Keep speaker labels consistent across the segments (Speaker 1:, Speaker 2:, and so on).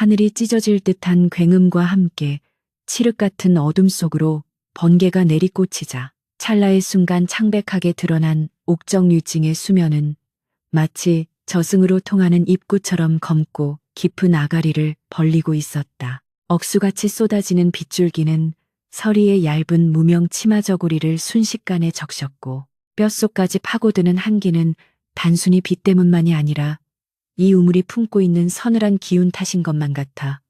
Speaker 1: 하늘이 찢어질 듯한 굉음과 함께 칠흑 같은 어둠 속으로 번개가 내리꽂히자 찰나의 순간 창백하게 드러난 옥정유증의 수면은 마치 저승으로 통하는 입구처럼 검고 깊은 아가리를 벌리고 있었다. 억수같이 쏟아지는 빗줄기는 서리의 얇은 무명 치마 저고리를 순식간에 적셨고 뼛속까지 파고드는 한기는 단순히 빛 때문만이 아니라 이 우물이 품고 있는 서늘한 기운 탓인 것만 같아.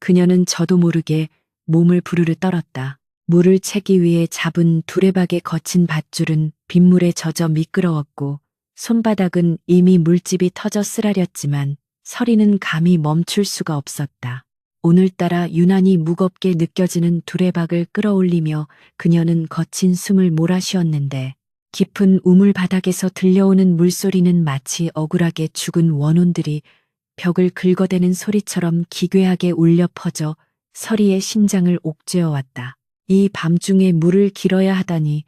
Speaker 1: 그녀는 저도 모르게 몸을 부르르 떨었다. 물을 채기 위해 잡은 두레박의 거친 밧줄은 빗물에 젖어 미끄러웠고 손바닥은 이미 물집이 터져 쓰라렸지만 서리는 감히 멈출 수가 없었다. 오늘따라 유난히 무겁게 느껴지는 두레박을 끌어올리며 그녀는 거친 숨을 몰아쉬었는데 깊은 우물 바닥에서 들려오는 물소리는 마치 억울하게 죽은 원혼들이 벽을 긁어대는 소리처럼 기괴하게 울려 퍼져 서리의 심장을 옥죄어왔다. 이 밤중에 물을 길어야 하다니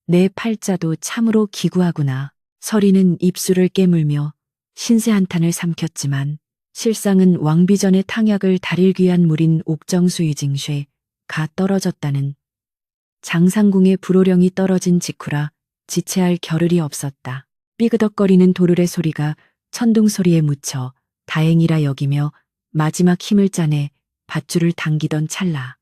Speaker 1: 내 팔자도 참으로 기구하구나. 서리는 입술을 깨물며 신세 한탄을 삼켰지만 실상은 왕비전의 탕약을 다릴 귀한 물인 옥정수유징쇠가 떨어졌다는 장상궁의 불호령이 떨어진 직후라 지체할 겨를이 없었다. 삐그덕거리는 도르래 소리가 천둥 소리에 묻혀 다행이라 여기며 마지막 힘을 짜내 밧줄을 당기던 찰나.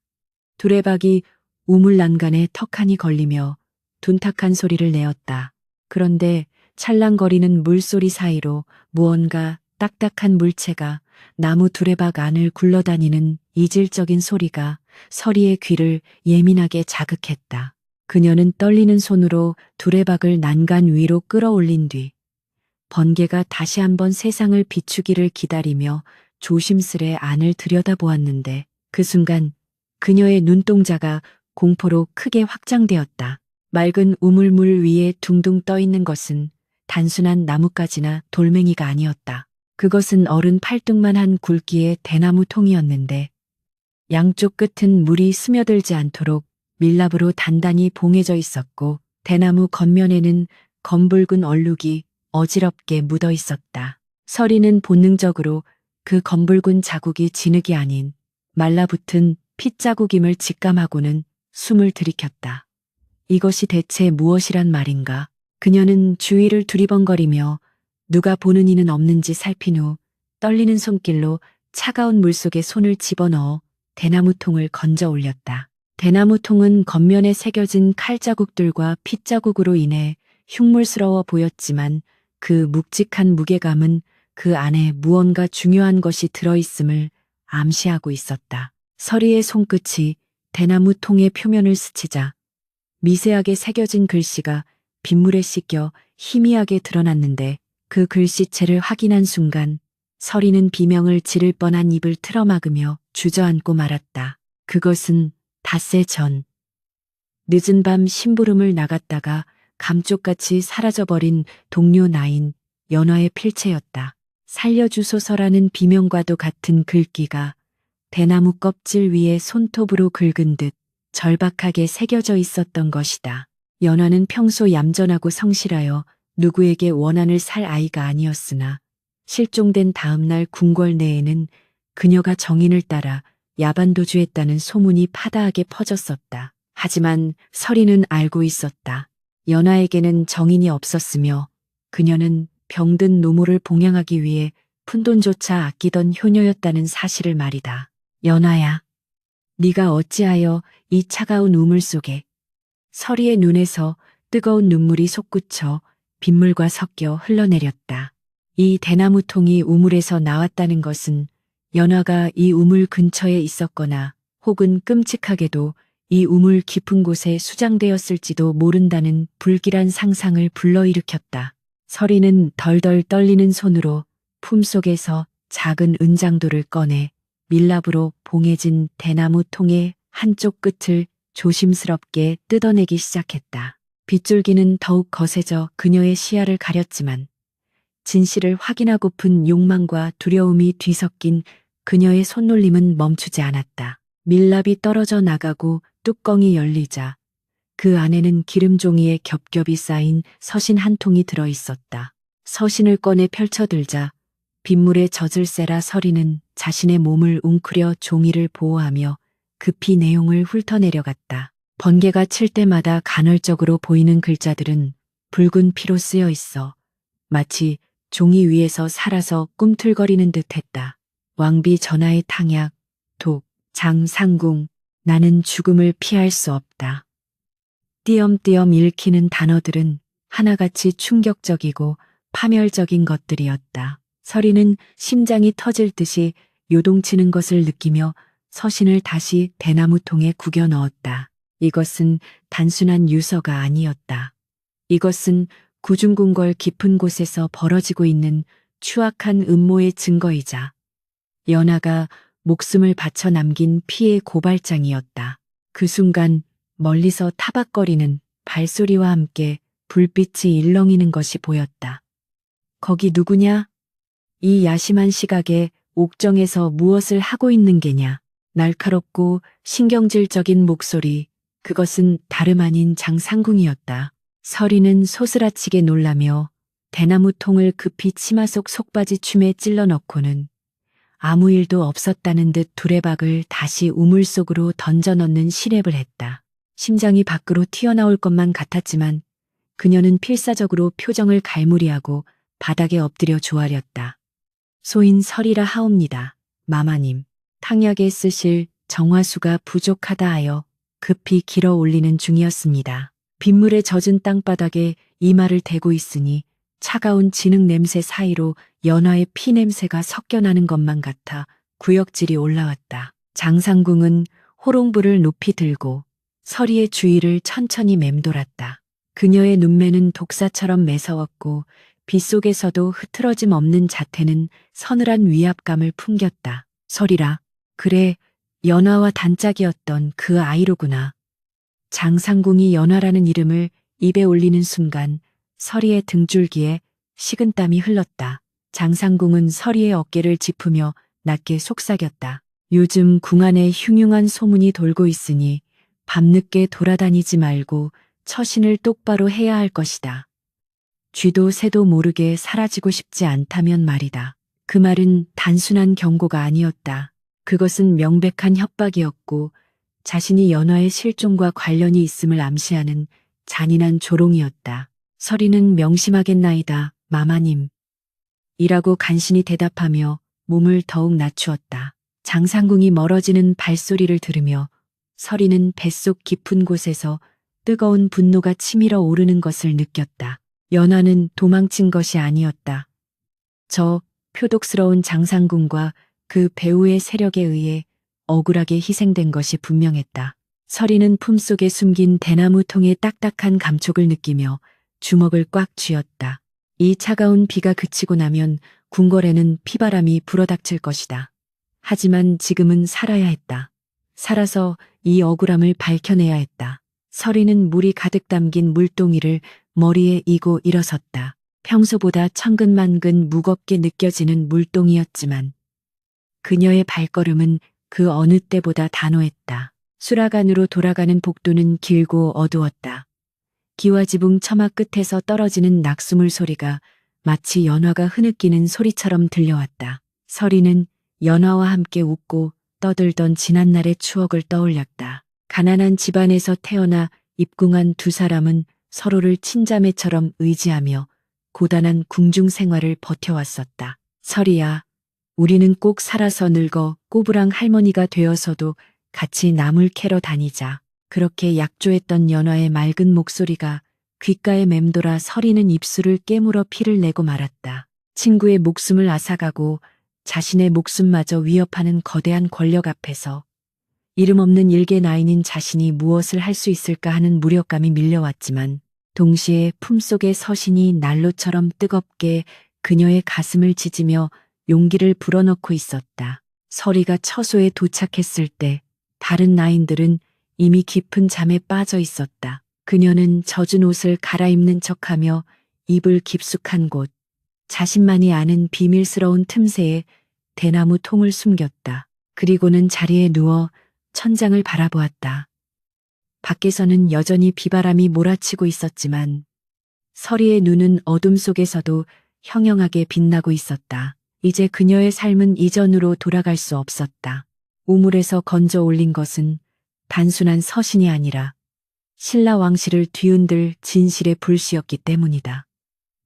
Speaker 1: 두레박이 우물 난간에 턱하니 걸리며 둔탁한 소리를 내었다. 그런데 찰랑거리는 물소리 사이로 무언가 딱딱한 물체가 나무 두레박 안을 굴러다니는 이질적인 소리가 서리의 귀를 예민하게 자극했다. 그녀는 떨리는 손으로 두레박을 난간 위로 끌어올린 뒤 번개가 다시 한번 세상을 비추기를 기다리며 조심스레 안을 들여다보았는데 그 순간 그녀의 눈동자가 공포로 크게 확장되었다. 맑은 우물물 위에 둥둥 떠 있는 것은 단순한 나뭇가지나 돌멩이가 아니었다. 그것은 어른 팔뚝만 한 굵기의 대나무 통이었는데 양쪽 끝은 물이 스며들지 않도록 밀랍으로 단단히 봉해져 있었고 대나무 겉면에는 검붉은 얼룩이 어지럽게 묻어 있었다. 서리는 본능적으로 그 검붉은 자국이 진흙이 아닌 말라붙은 핏자국임을 직감하고는 숨을 들이켰다. 이것이 대체 무엇이란 말인가? 그녀는 주위를 두리번거리며 누가 보는 이는 없는지 살핀 후 떨리는 손길로 차가운 물속에 손을 집어넣어 대나무통을 건져 올렸다. 대나무통은 겉면에 새겨진 칼자국들과 핏자국으로 인해 흉물스러워 보였지만 그 묵직한 무게감은 그 안에 무언가 중요한 것이 들어있음을 암시하고 있었다. 서리의 손끝이 대나무통의 표면을 스치자 미세하게 새겨진 글씨가 빗물에 씻겨 희미하게 드러났는데 그 글씨체를 확인한 순간 서리는 비명을 지를 뻔한 입을 틀어막으며 주저앉고 말았다. 그것은 닷새 전 늦은 밤 심부름을 나갔다가 감쪽같이 사라져버린 동료 나인 연화의 필체였다. 살려주소서라는 비명과도 같은 글귀가 대나무 껍질 위에 손톱으로 긁은 듯 절박하게 새겨져 있었던 것이다. 연화는 평소 얌전하고 성실하여 누구에게 원한을 살 아이가 아니었으나 실종된 다음 날 궁궐 내에는 그녀가 정인을 따라 야반도주했다는 소문이 파다하게 퍼졌었다. 하지만 서리는 알고 있었다. 연화에게는 정인이 없었으며 그녀는 병든 노모를 봉양하기 위해 푼돈조차 아끼던 효녀였다는 사실을 말이다. 연화야, 네가 어찌하여 이 차가운 우물 속에. 서리의 눈에서 뜨거운 눈물이 솟구쳐 빗물과 섞여 흘러내렸다. 이 대나무통이 우물에서 나왔다는 것은 연화가 이 우물 근처에 있었거나 혹은 끔찍하게도 이 우물 깊은 곳에 수장되었을지도 모른다는 불길한 상상을 불러일으켰다. 서리는 덜덜 떨리는 손으로 품속에서 작은 은장도를 꺼내 밀랍으로 봉해진 대나무 통의 한쪽 끝을 조심스럽게 뜯어내기 시작했다. 빗줄기는 더욱 거세져 그녀의 시야를 가렸지만 진실을 확인하고픈 욕망과 두려움이 뒤섞인 그녀의 손놀림은 멈추지 않았다. 밀랍이 떨어져 나가고 뚜껑이 열리자 그 안에는 기름종이에 겹겹이 쌓인 서신 한 통이 들어 있었다. 서신을 꺼내 펼쳐들자 빗물에 젖을 세라 서리는 자신의 몸을 웅크려 종이를 보호하며 급히 내용을 훑어내려갔다. 번개가 칠 때마다 간헐적으로 보이는 글자들은 붉은 피로 쓰여 있어 마치 종이 위에서 살아서 꿈틀거리는 듯 했다. 왕비 전하의 탕약, 독, 장상궁, 나는 죽음을 피할 수 없다. 띄엄띄엄 읽히는 단어들은 하나같이 충격적이고 파멸적인 것들이었다. 서리는 심장이 터질 듯이 요동치는 것을 느끼며 서신을 다시 대나무통에 구겨 넣었다. 이것은 단순한 유서가 아니었다. 이것은 구중궁궐 깊은 곳에서 벌어지고 있는 추악한 음모의 증거이자 연하가 목숨을 바쳐 남긴 피의 고발장이었다. 그 순간 멀리서 타박거리는 발소리와 함께 불빛이 일렁이는 것이 보였다. 거기 누구냐? 이 야심한 시각에 옥정에서 무엇을 하고 있는 게냐? 날카롭고 신경질적인 목소리, 그것은 다름 아닌 장상궁이었다. 서리는 소스라치게 놀라며 대나무 통을 급히 치마 속 속바지 춤에 찔러 넣고는 아무 일도 없었다는 듯 두레박을 다시 우물 속으로 던져 넣는 시랩을 했다. 심장이 밖으로 튀어나올 것만 같았지만 그녀는 필사적으로 표정을 갈무리하고 바닥에 엎드려 조아렸다. 소인 설이라 하옵니다. 마마님, 탕약에 쓰실 정화수가 부족하다 하여 급히 길어 올리는 중이었습니다. 빗물에 젖은 땅바닥에 이마를 대고 있으니 차가운 진흙 냄새 사이로 연화의 피 냄새가 섞여나는 것만 같아 구역질이 올라왔다. 장상궁은 호롱불을 높이 들고 서리의 주위를 천천히 맴돌았다. 그녀의 눈매는 독사처럼 매서웠고 빗속에서도 흐트러짐 없는 자태는 서늘한 위압감을 풍겼다. 서리라, 그래, 연화와 단짝이었던 그 아이로구나. 장상궁이 연화라는 이름을 입에 올리는 순간 서리의 등줄기에 식은땀이 흘렀다. 장상궁은 서리의 어깨를 짚으며 낮게 속삭였다. 요즘 궁 안에 흉흉한 소문이 돌고 있으니 밤늦게 돌아다니지 말고 처신을 똑바로 해야 할 것이다. 쥐도 새도 모르게 사라지고 싶지 않다면 말이다. 그 말은 단순한 경고가 아니었다. 그것은 명백한 협박이었고 자신이 연화의 실종과 관련이 있음을 암시하는 잔인한 조롱이었다. 서리는 명심하겠나이다, 마마님. 이라고 간신히 대답하며 몸을 더욱 낮추었다. 장상궁이 멀어지는 발소리를 들으며 서리는 뱃속 깊은 곳에서 뜨거운 분노가 치밀어 오르는 것을 느꼈다. 연화는 도망친 것이 아니었다. 저 표독스러운 장상궁과 그 배우의 세력에 의해 억울하게 희생된 것이 분명했다. 서리는 품속에 숨긴 대나무 통의 딱딱한 감촉을 느끼며 주먹을 꽉 쥐었다. 이 차가운 비가 그치고 나면 궁궐에는 피바람이 불어닥칠 것이다. 하지만 지금은 살아야 했다. 살아서 이 억울함을 밝혀내야 했다. 서리는 물이 가득 담긴 물동이를 머리에 이고 일어섰다. 평소보다 천근만근 무겁게 느껴지는 물동이였지만 그녀의 발걸음은 그 어느 때보다 단호했다. 수락 안으로 돌아가는 복도는 길고 어두웠다. 기와지붕 처마 끝에서 떨어지는 낙수물 소리가 마치 연화가 흐느끼는 소리처럼 들려왔다. 서리는 연화와 함께 웃고 떠들던 지난날의 추억을 떠올렸다. 가난한 집안에서 태어나 입궁한 두 사람은 서로를 친자매처럼 의지하며 고단한 궁중 생활을 버텨왔었다. 서리야, 우리는 꼭 살아서 늙어 꼬부랑 할머니가 되어서도 같이 나물 캐러 다니자. 그렇게 약조했던 연화의 맑은 목소리가 귓가에 맴돌아 서리는 입술을 깨물어 피를 내고 말았다. 친구의 목숨을 앗아가고 자신의 목숨마저 위협하는 거대한 권력 앞에서 이름 없는 일개 나인인 자신이 무엇을 할 수 있을까 하는 무력감이 밀려왔지만 동시에 품속의 서신이 난로처럼 뜨겁게 그녀의 가슴을 지지며 용기를 불어넣고 있었다. 서리가 처소에 도착했을 때 다른 나인들은 이미 깊은 잠에 빠져 있었다. 그녀는 젖은 옷을 갈아입는 척하며 이불 깊숙한 곳, 자신만이 아는 비밀스러운 틈새에 대나무 통을 숨겼다. 그리고는 자리에 누워 천장을 바라보았다. 밖에서는 여전히 비바람이 몰아치고 있었지만 서리의 눈은 어둠 속에서도 형형하게 빛나고 있었다. 이제 그녀의 삶은 이전으로 돌아갈 수 없었다. 우물에서 건져 올린 것은 단순한 서신이 아니라 신라 왕실을 뒤흔들 진실의 불씨였기 때문이다.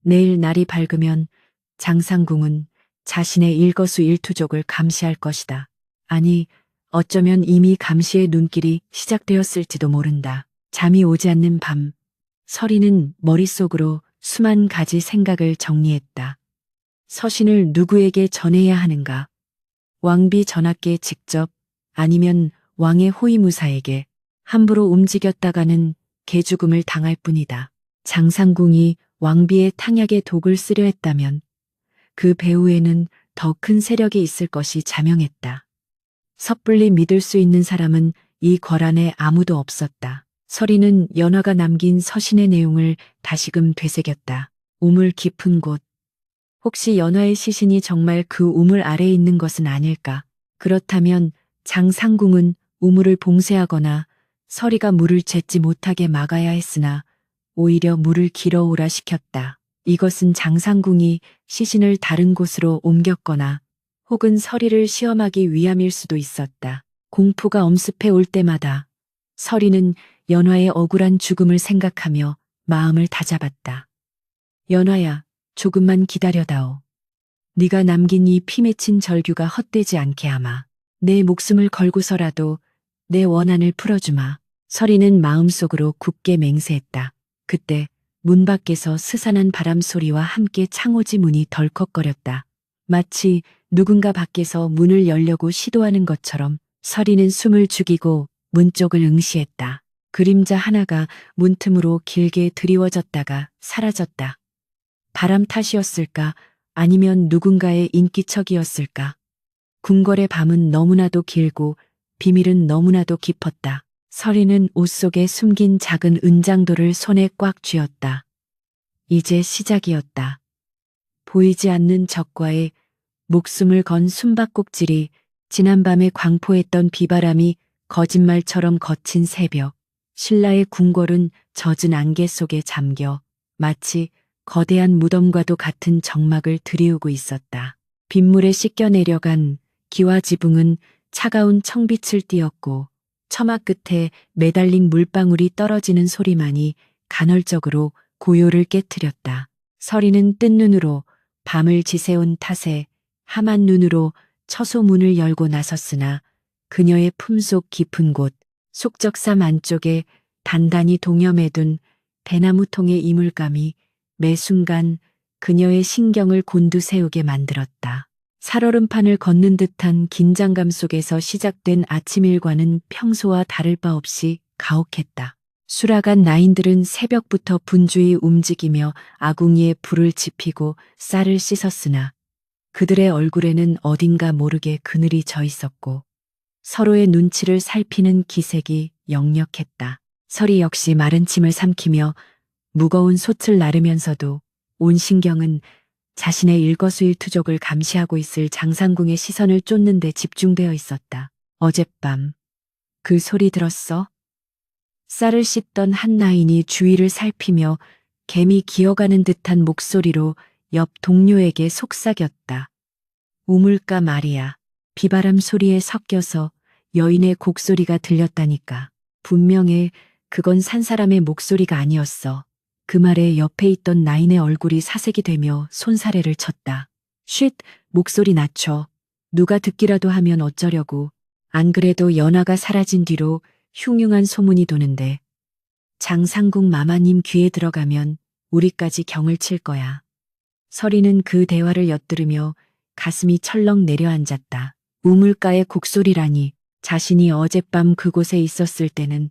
Speaker 1: 내일 날이 밝으면 장상궁은 자신의 일거수일투족을 감시할 것이다. 아니, 어쩌면 이미 감시의 눈길이 시작되었을지도 모른다. 잠이 오지 않는 밤, 서리는 머릿속으로 수만 가지 생각을 정리했다. 서신을 누구에게 전해야 하는가? 왕비 전하께 직접, 아니면 왕의 호위무사에게. 함부로 움직였다가는 개죽음을 당할 뿐이다. 장상궁이 왕비의 탕약에 독을 쓰려 했다면 그 배후에는 더 큰 세력이 있을 것이 자명했다. 섣불리 믿을 수 있는 사람은 이 궐안에 아무도 없었다. 서리는 연화가 남긴 서신의 내용을 다시금 되새겼다. 우물 깊은 곳. 혹시 연화의 시신이 정말 그 우물 아래에 있는 것은 아닐까? 그렇다면 장상궁은 우물을 봉쇄하거나 서리가 물을 젓지 못하게 막아야 했으나 오히려 물을 길어오라 시켰다. 이것은 장상궁이 시신을 다른 곳으로 옮겼거나 혹은 서리를 시험하기 위함일 수도 있었다. 공포가 엄습해 올 때마다 서리는 연화의 억울한 죽음을 생각하며 마음을 다잡았다. 연화야, 조금만 기다려다오. 네가 남긴 이 피 맺힌 절규가 헛되지 않게 하마. 내 목숨을 걸고서라도 내 원한을 풀어주마. 서리는 마음속으로 굳게 맹세했다. 그때 문 밖에서 스산한 바람 소리와 함께 창호지 문이 덜컥거렸다. 마치 누군가 밖에서 문을 열려고 시도하는 것처럼 서리는 숨을 죽이고 문 쪽을 응시했다. 그림자 하나가 문틈으로 길게 드리워졌다가 사라졌다. 바람 탓이었을까? 아니면 누군가의 인기척이었을까? 궁궐의 밤은 너무나도 길고 비밀은 너무나도 깊었다. 서리는 옷 속에 숨긴 작은 은장도를 손에 꽉 쥐었다. 이제 시작이었다. 보이지 않는 적과의 목숨을 건 숨바꼭질이 지난밤에 광포했던 비바람이 거짓말처럼 거친 새벽, 신라의 궁궐은 젖은 안개 속에 잠겨 마치 거대한 무덤과도 같은 정막을 들이우고 있었다. 빗물에 씻겨 내려간 기와 지붕은 차가운 청빛을 띠었고 처마 끝에 매달린 물방울이 떨어지는 소리만이 간헐적으로 고요를 깨트렸다. 서리는 뜬 눈으로 밤을 지새운 탓에 함한 눈으로 처소 문을 열고 나섰으나 그녀의 품속 깊은 곳 속적삼 안쪽에 단단히 동여매둔 대나무통의 이물감이 매 순간 그녀의 신경을 곤두세우게 만들었다. 살얼음판을 걷는 듯한 긴장감 속에서 시작된 아침 일과는 평소와 다를 바 없이 가혹했다. 수라간 나인들은 새벽부터 분주히 움직이며 아궁이에 불을 지피고 쌀을 씻었으나 그들의 얼굴에는 어딘가 모르게 그늘이 져 있었고 서로의 눈치를 살피는 기색이 역력했다. 서리 역시 마른 침을 삼키며 무거운 솥을 나르면서도 온 신경은 자신의 일거수일투족을 감시하고 있을 장상궁의 시선을 쫓는 데 집중되어 있었다. 어젯밤 그 소리 들었어? 쌀을 씻던 한 나인이 주위를 살피며 개미 기어가는 듯한 목소리로 옆 동료에게 속삭였다. 우물가 말이야. 비바람 소리에 섞여서 여인의 곡소리가 들렸다니까. 분명해 그건 산 사람의 목소리가 아니었어. 그 말에 옆에 있던 나인의 얼굴이 사색이 되며 손사래를 쳤다. 쉿, 목소리 낮춰. 누가 듣기라도 하면 어쩌려고. 안 그래도 연화가 사라진 뒤로 흉흉한 소문이 도는데 장상궁 마마님 귀에 들어가면 우리까지 경을 칠 거야. 서리는 그 대화를 엿들으며 가슴이 철렁 내려앉았다. 우물가의 곡소리라니 자신이 어젯밤 그곳에 있었을 때는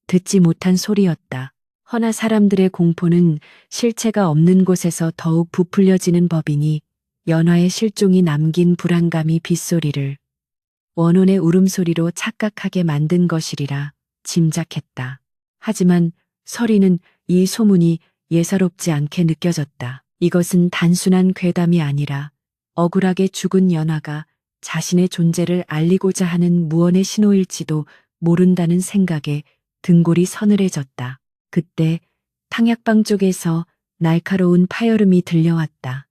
Speaker 1: 듣지 못한 소리였다. 허나 사람들의 공포는 실체가 없는 곳에서 더욱 부풀려지는 법이니 연화의 실종이 남긴 불안감이 빗소리를 원혼의 울음소리로 착각하게 만든 것이리라 짐작했다. 하지만 서리는 이 소문이 예사롭지 않게 느껴졌다. 이것은 단순한 괴담이 아니라 억울하게 죽은 연화가 자신의 존재를 알리고자 하는 무언의 신호일지도 모른다는 생각에 등골이 서늘해졌다. 그때 탕약방 쪽에서 날카로운 파열음이 들려왔다.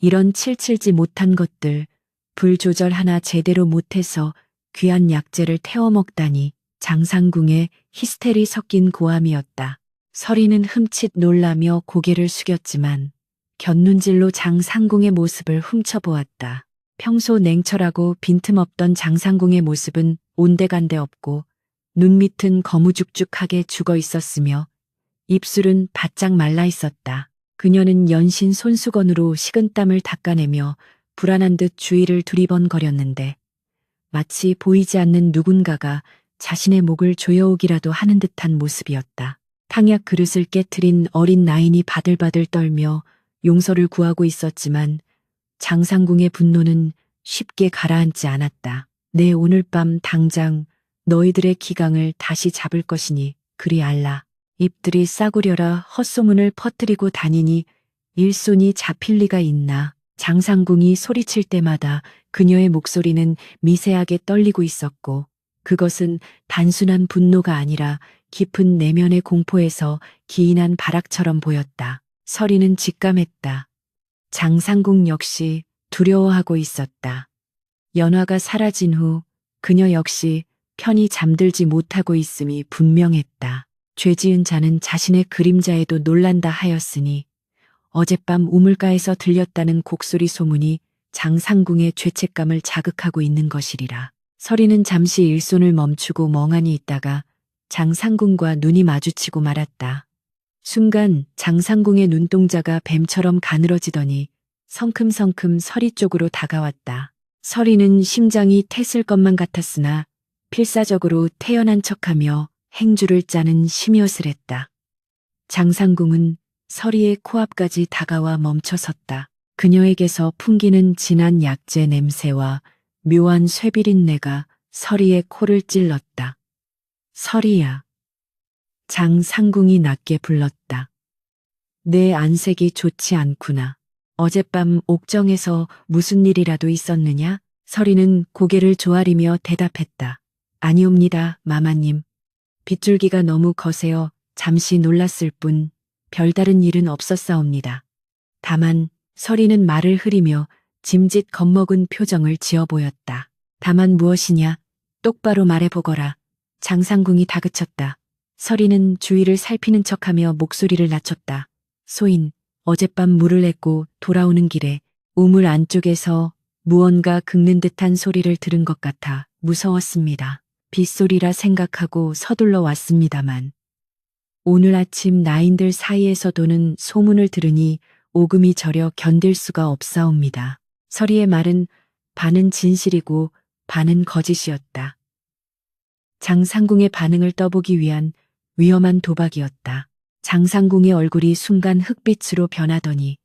Speaker 1: 이런 칠칠지 못한 것들, 불 조절 하나 제대로 못해서 귀한 약재를 태워 먹다니 장상궁의 히스테리 섞인 고함이었다. 서리는 흠칫 놀라며 고개를 숙였지만 곁눈질로 장상궁의 모습을 훔쳐보았다. 평소 냉철하고 빈틈없던 장상궁의 모습은 온데간데 없고 눈 밑은 거무죽죽하게 죽어 있었으며 입술은 바짝 말라 있었다. 그녀는 연신 손수건으로 식은땀을 닦아내며 불안한 듯 주위를 두리번거렸는데 마치 보이지 않는 누군가가 자신의 목을 조여오기라도 하는 듯한 모습이었다. 탕약 그릇을 깨트린 어린 나인이 바들바들 떨며 용서를 구하고 있었지만 장상궁의 분노는 쉽게 가라앉지 않았다. 내 오늘 밤 당장 너희들의 기강을 다시 잡을 것이니 그리 알라. 입들이 싸구려라 헛소문을 퍼뜨리고 다니니 일손이 잡힐 리가 있나. 장상궁이 소리칠 때마다 그녀의 목소리는 미세하게 떨리고 있었고 그것은 단순한 분노가 아니라 깊은 내면의 공포에서 기인한 발악처럼 보였다. 서리는 직감했다. 장상궁 역시 두려워하고 있었다. 연화가 사라진 후 그녀 역시 편히 잠들지 못하고 있음이 분명했다. 죄지은 자는 자신의 그림자에도 놀란다 하였으니 어젯밤 우물가에서 들렸다는 곡소리 소문이 장상궁의 죄책감을 자극하고 있는 것이리라. 서리는 잠시 일손을 멈추고 멍하니 있다가 장상궁과 눈이 마주치고 말았다. 순간 장상궁의 눈동자가 뱀처럼 가늘어지더니 성큼성큼 서리 쪽으로 다가왔다. 서리는 심장이 태슬 것만 같았으나 필사적으로 태연한 척하며 행주를 짜는 심이옷을 장상궁은 서리의 코앞까지 다가와 멈춰섰다. 그녀에게서 풍기는 진한 약재 냄새와 묘한 쇠비린내가 서리의 코를 찔렀다. 서리야. 장상궁이 낮게 불렀다. 내 안색이 좋지 않구나. 어젯밤 옥정에서 무슨 일이라도 있었느냐? 서리는 고개를 조아리며 대답했다. 아니옵니다, 마마님. 빗줄기가 너무 거세어 잠시 놀랐을 뿐 별다른 일은 없었사옵니다. 다만 서리는 말을 흐리며 짐짓 겁먹은 표정을 지어 보였다. 다만 무엇이냐? 똑바로 말해보거라. 장상궁이 다그쳤다. 서리는 주위를 살피는 척하며 목소리를 낮췄다. 소인, 어젯밤 물을 냈고 돌아오는 길에 우물 안쪽에서 무언가 긁는 듯한 소리를 들은 것 같아 무서웠습니다. 빗소리라 생각하고 서둘러 왔습니다만 오늘 아침 나인들 사이에서 도는 소문을 들으니 오금이 저려 견딜 수가 없사옵니다. 서리의 말은 반은 진실이고 반은 거짓이었다. 장상궁의 반응을 떠보기 위한 위험한 도박이었다. 장상궁의 얼굴이 순간 흑빛으로 변하더니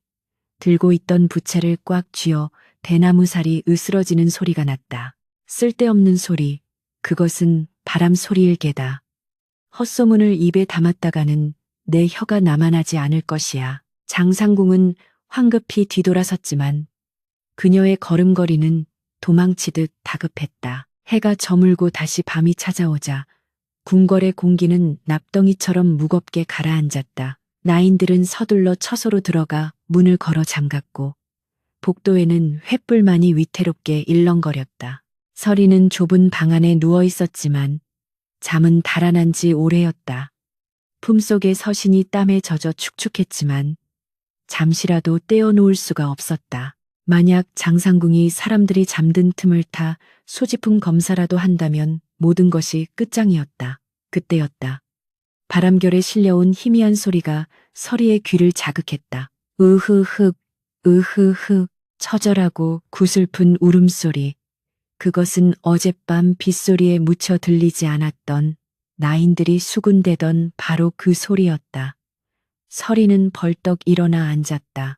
Speaker 1: 들고 있던 부채를 꽉 쥐어 대나무살이 으스러지는 소리가 났다. 쓸데없는 소리, 그것은 바람 소리일 게다. 헛소문을 입에 담았다가는 내 혀가 남아나지 않을 것이야. 장상궁은 황급히 뒤돌아섰지만 그녀의 걸음걸이는 도망치듯 다급했다. 해가 저물고 다시 밤이 찾아오자 궁궐의 공기는 납덩이처럼 무겁게 가라앉았다. 나인들은 서둘러 처소로 들어가 문을 걸어 잠갔고 복도에는 횃불만이 위태롭게 일렁거렸다. 서리는 좁은 방 안에 누워 있었지만 잠은 달아난 지 오래였다. 품속의 서신이 땀에 젖어 축축했지만 잠시라도 떼어놓을 수가 없었다. 만약 장상궁이 사람들이 잠든 틈을 타 소지품 검사라도 한다면 모든 것이 끝장이었다. 그때였다. 바람결에 실려온 희미한 소리가 서리의 귀를 자극했다. 으흐흑, 으흐흑, 처절하고 구슬픈 울음소리. 그것은 어젯밤 빗소리에 묻혀 들리지 않았던 나인들이 수군대던 바로 그 소리였다. 서리는 벌떡 일어나 앉았다.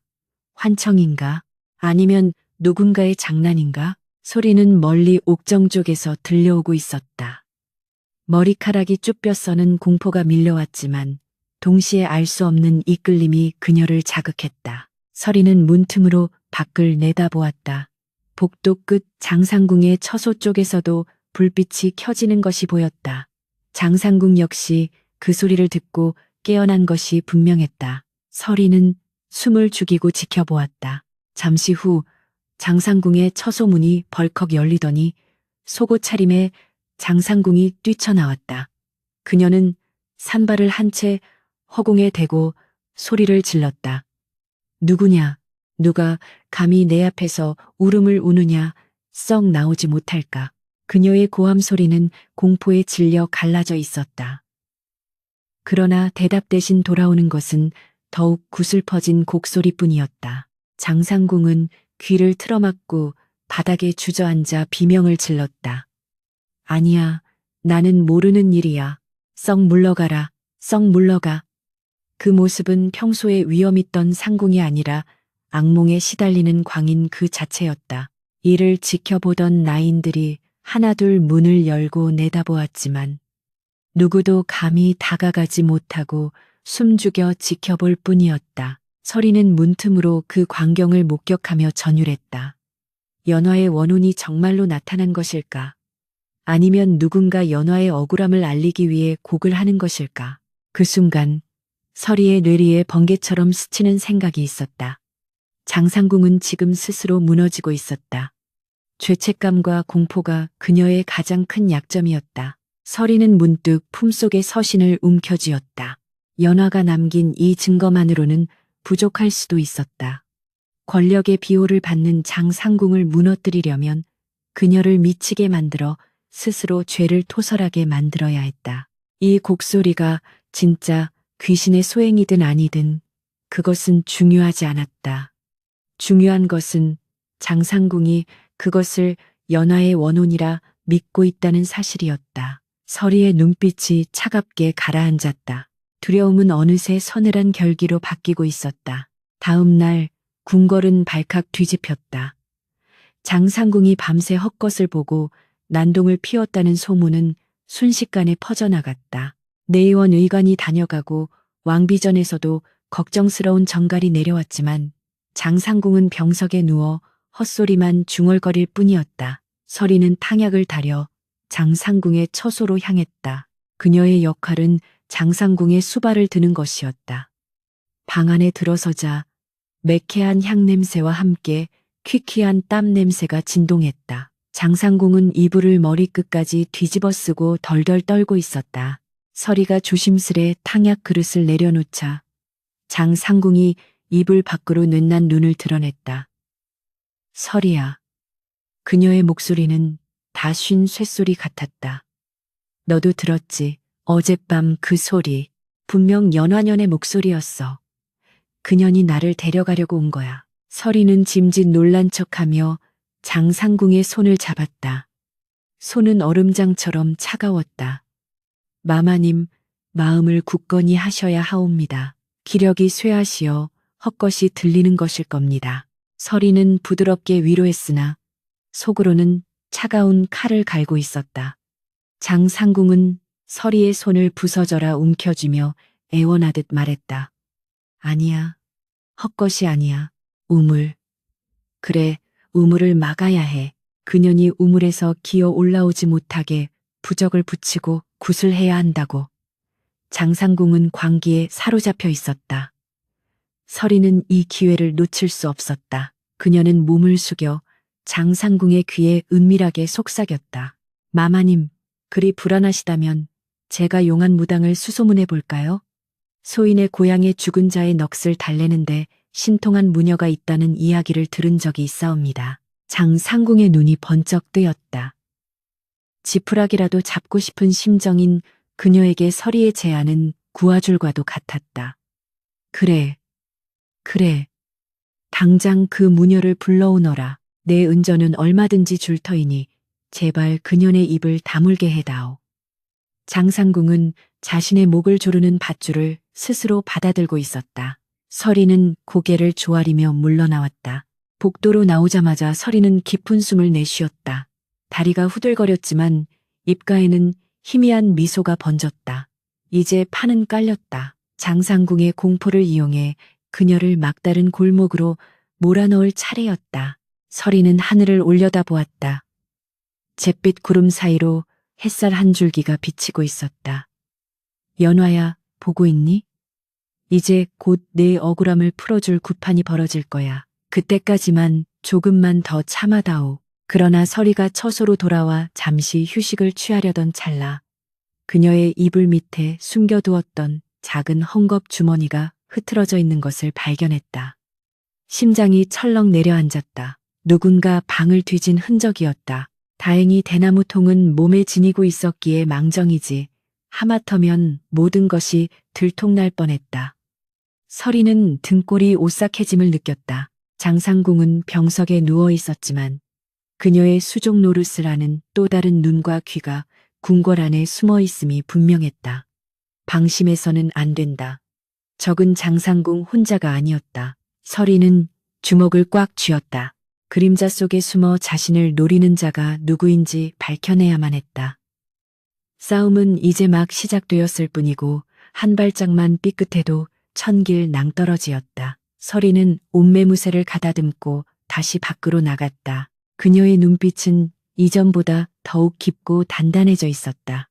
Speaker 1: 환청인가? 아니면 누군가의 장난인가? 소리는 멀리 옥정 쪽에서 들려오고 있었다. 머리카락이 쭈뼛서는 공포가 밀려왔지만 동시에 알 수 없는 이끌림이 그녀를 자극했다. 서리는 문틈으로 밖을 내다보았다. 복도 끝 장상궁의 처소 쪽에서도 불빛이 켜지는 것이 보였다. 장상궁 역시 그 소리를 듣고 깨어난 것이 분명했다. 서리는 숨을 죽이고 지켜보았다. 잠시 후 장상궁의 처소문이 벌컥 열리더니 속옷 차림에 장상궁이 뛰쳐나왔다. 그녀는 산발을 한 채 허공에 대고 소리를 질렀다. 누구냐? 누가 감히 내 앞에서 울음을 우느냐? 썩 나오지 못할까? 그녀의 고함 소리는 공포에 질려 갈라져 있었다. 그러나 대답 대신 돌아오는 것은 더욱 구슬퍼진 곡소리뿐이었다. 장상궁은 귀를 틀어막고 바닥에 주저앉아 비명을 질렀다. 아니야, 나는 모르는 일이야. 썩 물러가라, 썩 물러가. 그 모습은 평소에 위엄있던 상궁이 아니라 악몽에 시달리는 광인 그 자체였다. 이를 지켜보던 나인들이 하나둘 문을 열고 내다보았지만 누구도 감히 다가가지 못하고 숨죽여 지켜볼 뿐이었다. 서리는 문틈으로 그 광경을 목격하며 전율했다. 연화의 원혼이 정말로 나타난 것일까? 아니면 누군가 연화의 억울함을 알리기 위해 곡을 하는 것일까? 그 순간 서리의 뇌리에 번개처럼 스치는 생각이 있었다. 장상궁은 지금 스스로 무너지고 있었다. 죄책감과 공포가 그녀의 가장 큰 약점이었다. 서리는 문득 품속의 서신을 움켜쥐었다. 연화가 남긴 이 증거만으로는 부족할 수도 있었다. 권력의 비호를 받는 장상궁을 무너뜨리려면 그녀를 미치게 만들어 스스로 죄를 토설하게 만들어야 했다. 이 곡소리가 진짜 귀신의 소행이든 아니든 그것은 중요하지 않았다. 중요한 것은 장상궁이 그것을 연화의 원혼이라 믿고 있다는 사실이었다. 서리의 눈빛이 차갑게 가라앉았다. 두려움은 어느새 서늘한 결기로 바뀌고 있었다. 다음 날 궁궐은 발칵 뒤집혔다. 장상궁이 밤새 헛것을 보고 난동을 피웠다는 소문은 순식간에 퍼져나갔다. 내의원 의관이 다녀가고 왕비전에서도 걱정스러운 전갈이 내려왔지만 장상궁은 병석에 누워 헛소리만 중얼거릴 뿐이었다. 서리는 탕약을 다려 장상궁의 처소로 향했다. 그녀의 역할은 장상궁의 수발을 드는 것이었다. 방 안에 들어서자 매캐한 향냄새와 함께 퀴퀴한 땀 냄새가 진동했다. 장상궁은 이불을 머리끝까지 뒤집어 쓰고 덜덜 떨고 있었다. 서리가 조심스레 탕약 그릇을 내려놓자 장상궁이 이불 밖으로 는난 눈을 드러냈다. 서리야. 그녀의 목소리는 다 쉰 쇳소리 같았다. 너도 들었지? 어젯밤 그 소리. 분명 연화년의 목소리였어. 그년이 나를 데려가려고 온 거야. 서리는 짐짓 놀란 척하며 장상궁의 손을 잡았다. 손은 얼음장처럼 차가웠다. 마마님, 마음을 굳건히 하셔야 하옵니다. 기력이 쇠하시어 헛것이 들리는 것일 겁니다. 서리는 부드럽게 위로했으나 속으로는 차가운 칼을 갈고 있었다. 장상궁은 서리의 손을 부서져라 움켜쥐며 애원하듯 말했다. 아니야. 헛것이 아니야. 우물. 그래, 우물을 막아야 해. 그년이 우물에서 기어 올라오지 못하게 부적을 붙이고 굿을 해야 한다고. 장상궁은 광기에 사로잡혀 있었다. 서리는 이 기회를 놓칠 수 없었다. 그녀는 몸을 숙여 장상궁의 귀에 은밀하게 속삭였다. 마마님, 그리 불안하시다면 제가 용한 무당을 수소문해 볼까요? 소인의 고향에 죽은 자의 넋을 달래는데 신통한 무녀가 있다는 이야기를 들은 적이 있사옵니다. 장상궁의 눈이 번쩍 뜨였다. 지푸라기라도 잡고 싶은 심정인 그녀에게 서리의 제안은 구화줄과도 같았다. 그래. 당장 그 무녀를 불러오너라. 내 은전은 얼마든지 줄 터이니 제발 그년의 입을 다물게 해다오. 장상궁은 자신의 목을 조르는 밧줄을 스스로 받아들고 있었다. 서리는 고개를 조아리며 물러나왔다. 복도로 나오자마자 서리는 깊은 숨을 내쉬었다. 다리가 후들거렸지만 입가에는 희미한 미소가 번졌다. 이제 판은 깔렸다. 장상궁의 공포를 이용해 그녀를 막다른 골목으로 몰아넣을 차례였다. 서리는 하늘을 올려다보았다. 잿빛 구름 사이로 햇살 한 줄기가 비치고 있었다. 연화야, 보고 있니? 이제 곧 내 억울함을 풀어줄 구판이 벌어질 거야. 그때까지만 조금만 더 참아다오. 그러나 서리가 처소로 돌아와 잠시 휴식을 취하려던 찰나 그녀의 이불 밑에 숨겨두었던 작은 헝겊 주머니가 흐트러져 있는 것을 발견했다. 심장이 철렁 내려앉았다. 누군가 방을 뒤진 흔적이었다. 다행히 대나무 통은 몸에 지니고 있었기에 망정이지. 하마터면 모든 것이 들통날 뻔했다. 서리는 등골이 오싹해짐을 느꼈다. 장상궁은 병석에 누워 있었지만 그녀의 수족 노릇을 하는 또 다른 눈과 귀가 궁궐 안에 숨어 있음이 분명했다. 방심해서는 안 된다. 적은 장상궁 혼자가 아니었다. 서리는 주먹을 꽉 쥐었다. 그림자 속에 숨어 자신을 노리는 자가 누구인지 밝혀내야만 했다. 싸움은 이제 막 시작되었을 뿐이고 한 발짝만 삐끗해도 천길 낭떠러지였다. 서리는 옷매무새를 가다듬고 다시 밖으로 나갔다. 그녀의 눈빛은 이전보다 더욱 깊고 단단해져 있었다.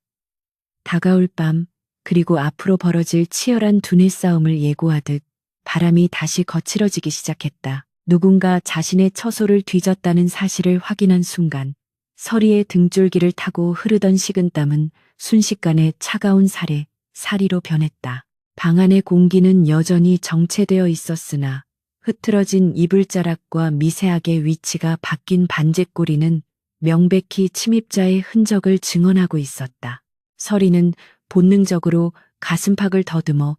Speaker 1: 다가올 밤, 그리고 앞으로 벌어질 치열한 두뇌 싸움을 예고하듯 바람이 다시 거칠어지기 시작했다. 누군가 자신의 처소를 뒤졌다는 사실을 확인한 순간 서리의 등줄기를 타고 흐르던 식은땀은 순식간에 차가운 사리로 변했다. 방 안의 공기는 여전히 정체되어 있었으나 흐트러진 이불자락과 미세하게 위치가 바뀐 반제꼬리는 명백히 침입자의 흔적을 증언하고 있었다. 서리는 본능적으로 가슴팍을 더듬어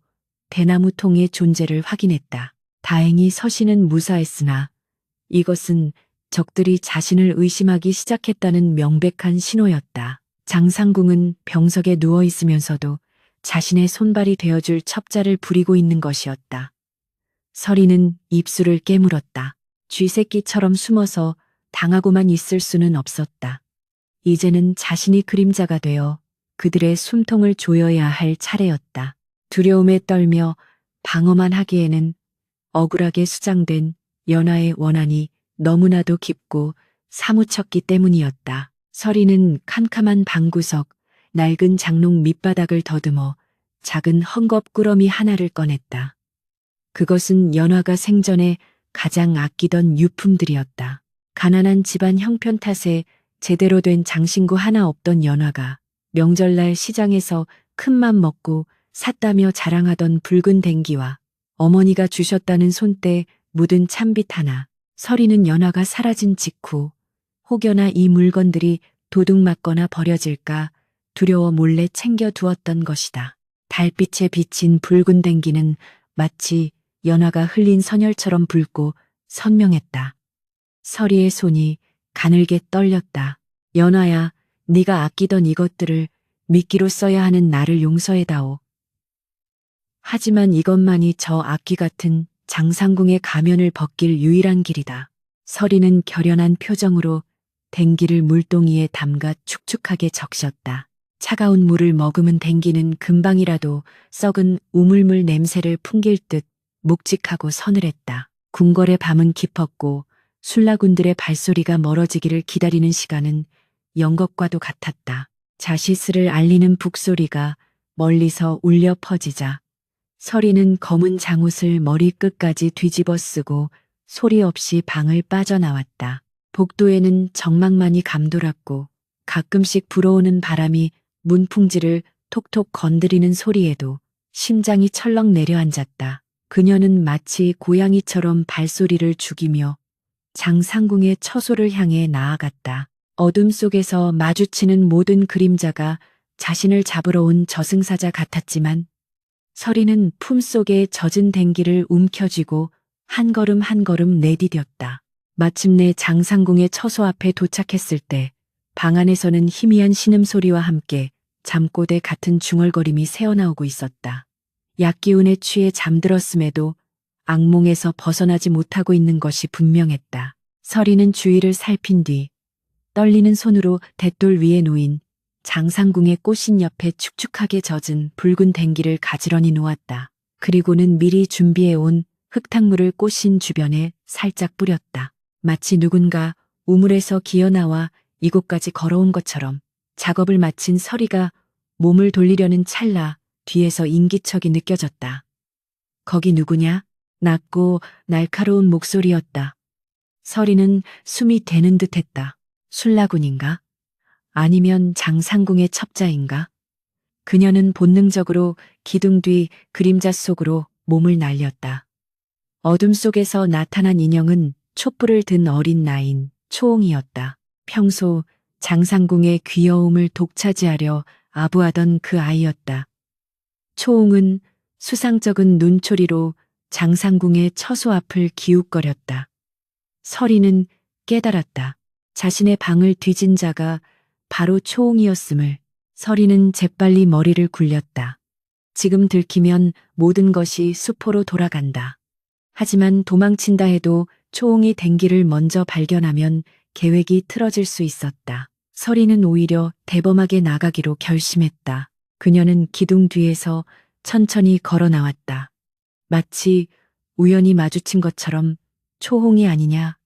Speaker 1: 대나무 통의 존재를 확인했다. 다행히 서신은 무사했으나 이것은 적들이 자신을 의심하기 시작했다는 명백한 신호였다. 장상궁은 병석에 누워 있으면서도 자신의 손발이 되어줄 첩자를 부리고 있는 것이었다. 서리는 입술을 깨물었다. 쥐새끼처럼 숨어서 당하고만 있을 수는 없었다. 이제는 자신이 그림자가 되어 그들의 숨통을 조여야 할 차례였다. 두려움에 떨며 방어만 하기에는 억울하게 수장된 연하의 원한이 너무나도 깊고 사무쳤기 때문이었다. 서리는 캄캄한 방구석, 낡은 장롱 밑바닥을 더듬어 작은 헝겊 꾸러미 하나를 꺼냈다. 그것은 연화가 생전에 가장 아끼던 유품들이었다. 가난한 집안 형편 탓에 제대로 된 장신구 하나 없던 연화가 명절날 시장에서 큰맘 먹고 샀다며 자랑하던 붉은 댕기와 어머니가 주셨다는 손때 묻은 참빗 하나. 서리는 연화가 사라진 직후 혹여나 이 물건들이 도둑맞거나 버려질까 두려워 몰래 챙겨두었던 것이다. 달빛에 비친 붉은 댕기는 마치 연화가 흘린 선혈처럼 붉고 선명했다. 서리의 손이 가늘게 떨렸다. 연화야, 네가 아끼던 이것들을 미끼로 써야 하는 나를 용서해다오. 하지만 이것만이 저 악귀 같은 장상궁의 가면을 벗길 유일한 길이다. 서리는 결연한 표정으로 댕기를 물동이에 담가 축축하게 적셨다. 차가운 물을 머금은 댕기는 금방이라도 썩은 우물물 냄새를 풍길 듯 묵직하고 서늘했다. 궁궐의 밤은 깊었고 술라군들의 발소리가 멀어지기를 기다리는 시간은 연것과도 같았다. 자시스를 알리는 북소리가 멀리서 울려 퍼지자 서리는 검은 장옷을 머리끝까지 뒤집어 쓰고 소리 없이 방을 빠져나왔다. 복도에는 정막만이 감돌았고 가끔씩 불어오는 바람이 문풍지를 톡톡 건드리는 소리에도 심장이 철렁 내려앉았다. 그녀는 마치 고양이처럼 발소리를 죽이며 장상궁의 처소를 향해 나아갔다. 어둠 속에서 마주치는 모든 그림자가 자신을 잡으러 온 저승사자 같았지만 서리는 품속에 젖은 댕기를 움켜쥐고 한 걸음 한 걸음 내디뎠다. 마침내 장상궁의 처소 앞에 도착했을 때 방 안에서는 희미한 신음소리와 함께 잠꼬대 같은 중얼거림이 새어나오고 있었다. 약기운에 취해 잠들었음에도 악몽에서 벗어나지 못하고 있는 것이 분명했다. 서리는 주위를 살핀 뒤 떨리는 손으로 돛돌 위에 놓인 장상궁의 꽃신 옆에 축축하게 젖은 붉은 댕기를 가지런히 놓았다. 그리고는 미리 준비해온 흙탕물을 꽃신 주변에 살짝 뿌렸다. 마치 누군가 우물에서 기어나와 이곳까지 걸어온 것처럼. 작업을 마친 서리가 몸을 돌리려는 찰나 뒤에서 인기척이 느껴졌다. 거기 누구냐? 낮고 날카로운 목소리였다. 서리는 숨이 되는 듯했다. 술라군인가? 아니면 장상궁의 첩자인가? 그녀는 본능적으로 기둥 뒤 그림자 속으로 몸을 날렸다. 어둠 속에서 나타난 인형은 촛불을 든 어린 나인 초홍이었다. 평소 장상궁의 귀여움을 독차지하려 아부하던 그 아이였다. 초홍은 수상쩍은 눈초리로 장상궁의 처소 앞을 기웃거렸다. 서리는 깨달았다. 자신의 방을 뒤진 자가 바로 초홍이었음을. 서리는 재빨리 머리를 굴렸다. 지금 들키면 모든 것이 수포로 돌아간다. 하지만 도망친다 해도 초홍이 댕기를 먼저 발견하면 계획이 틀어질 수 있었다. 서리는 오히려 대범하게 나가기로 결심했다. 그녀는 기둥 뒤에서 천천히 걸어 나왔다. 마치 우연히 마주친 것처럼 초홍이 아니냐.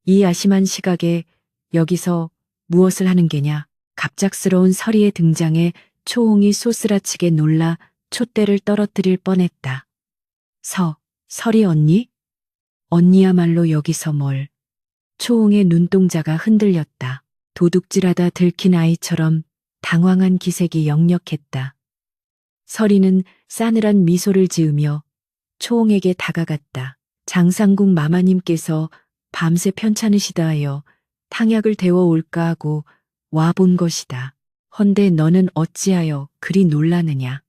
Speaker 1: 이 야심한 시각에 여기서 무엇을 하는 게냐. 갑작스러운 서리의 등장에 초홍이 소스라치게 놀라 촛대를 떨어뜨릴 뻔했다. 서리 언니? 언니야말로 여기서 뭘. 초홍의 눈동자가 흔들렸다. 도둑질하다 들킨 아이처럼 당황한 기색이 역력했다. 서리는 싸늘한 미소를 지으며 초홍에게 다가갔다. 장상궁 마마님께서 밤새 편찮으시다 하여 탕약을 데워 올까 하고 와본 것이다. 헌데 너는 어찌하여 그리 놀라느냐?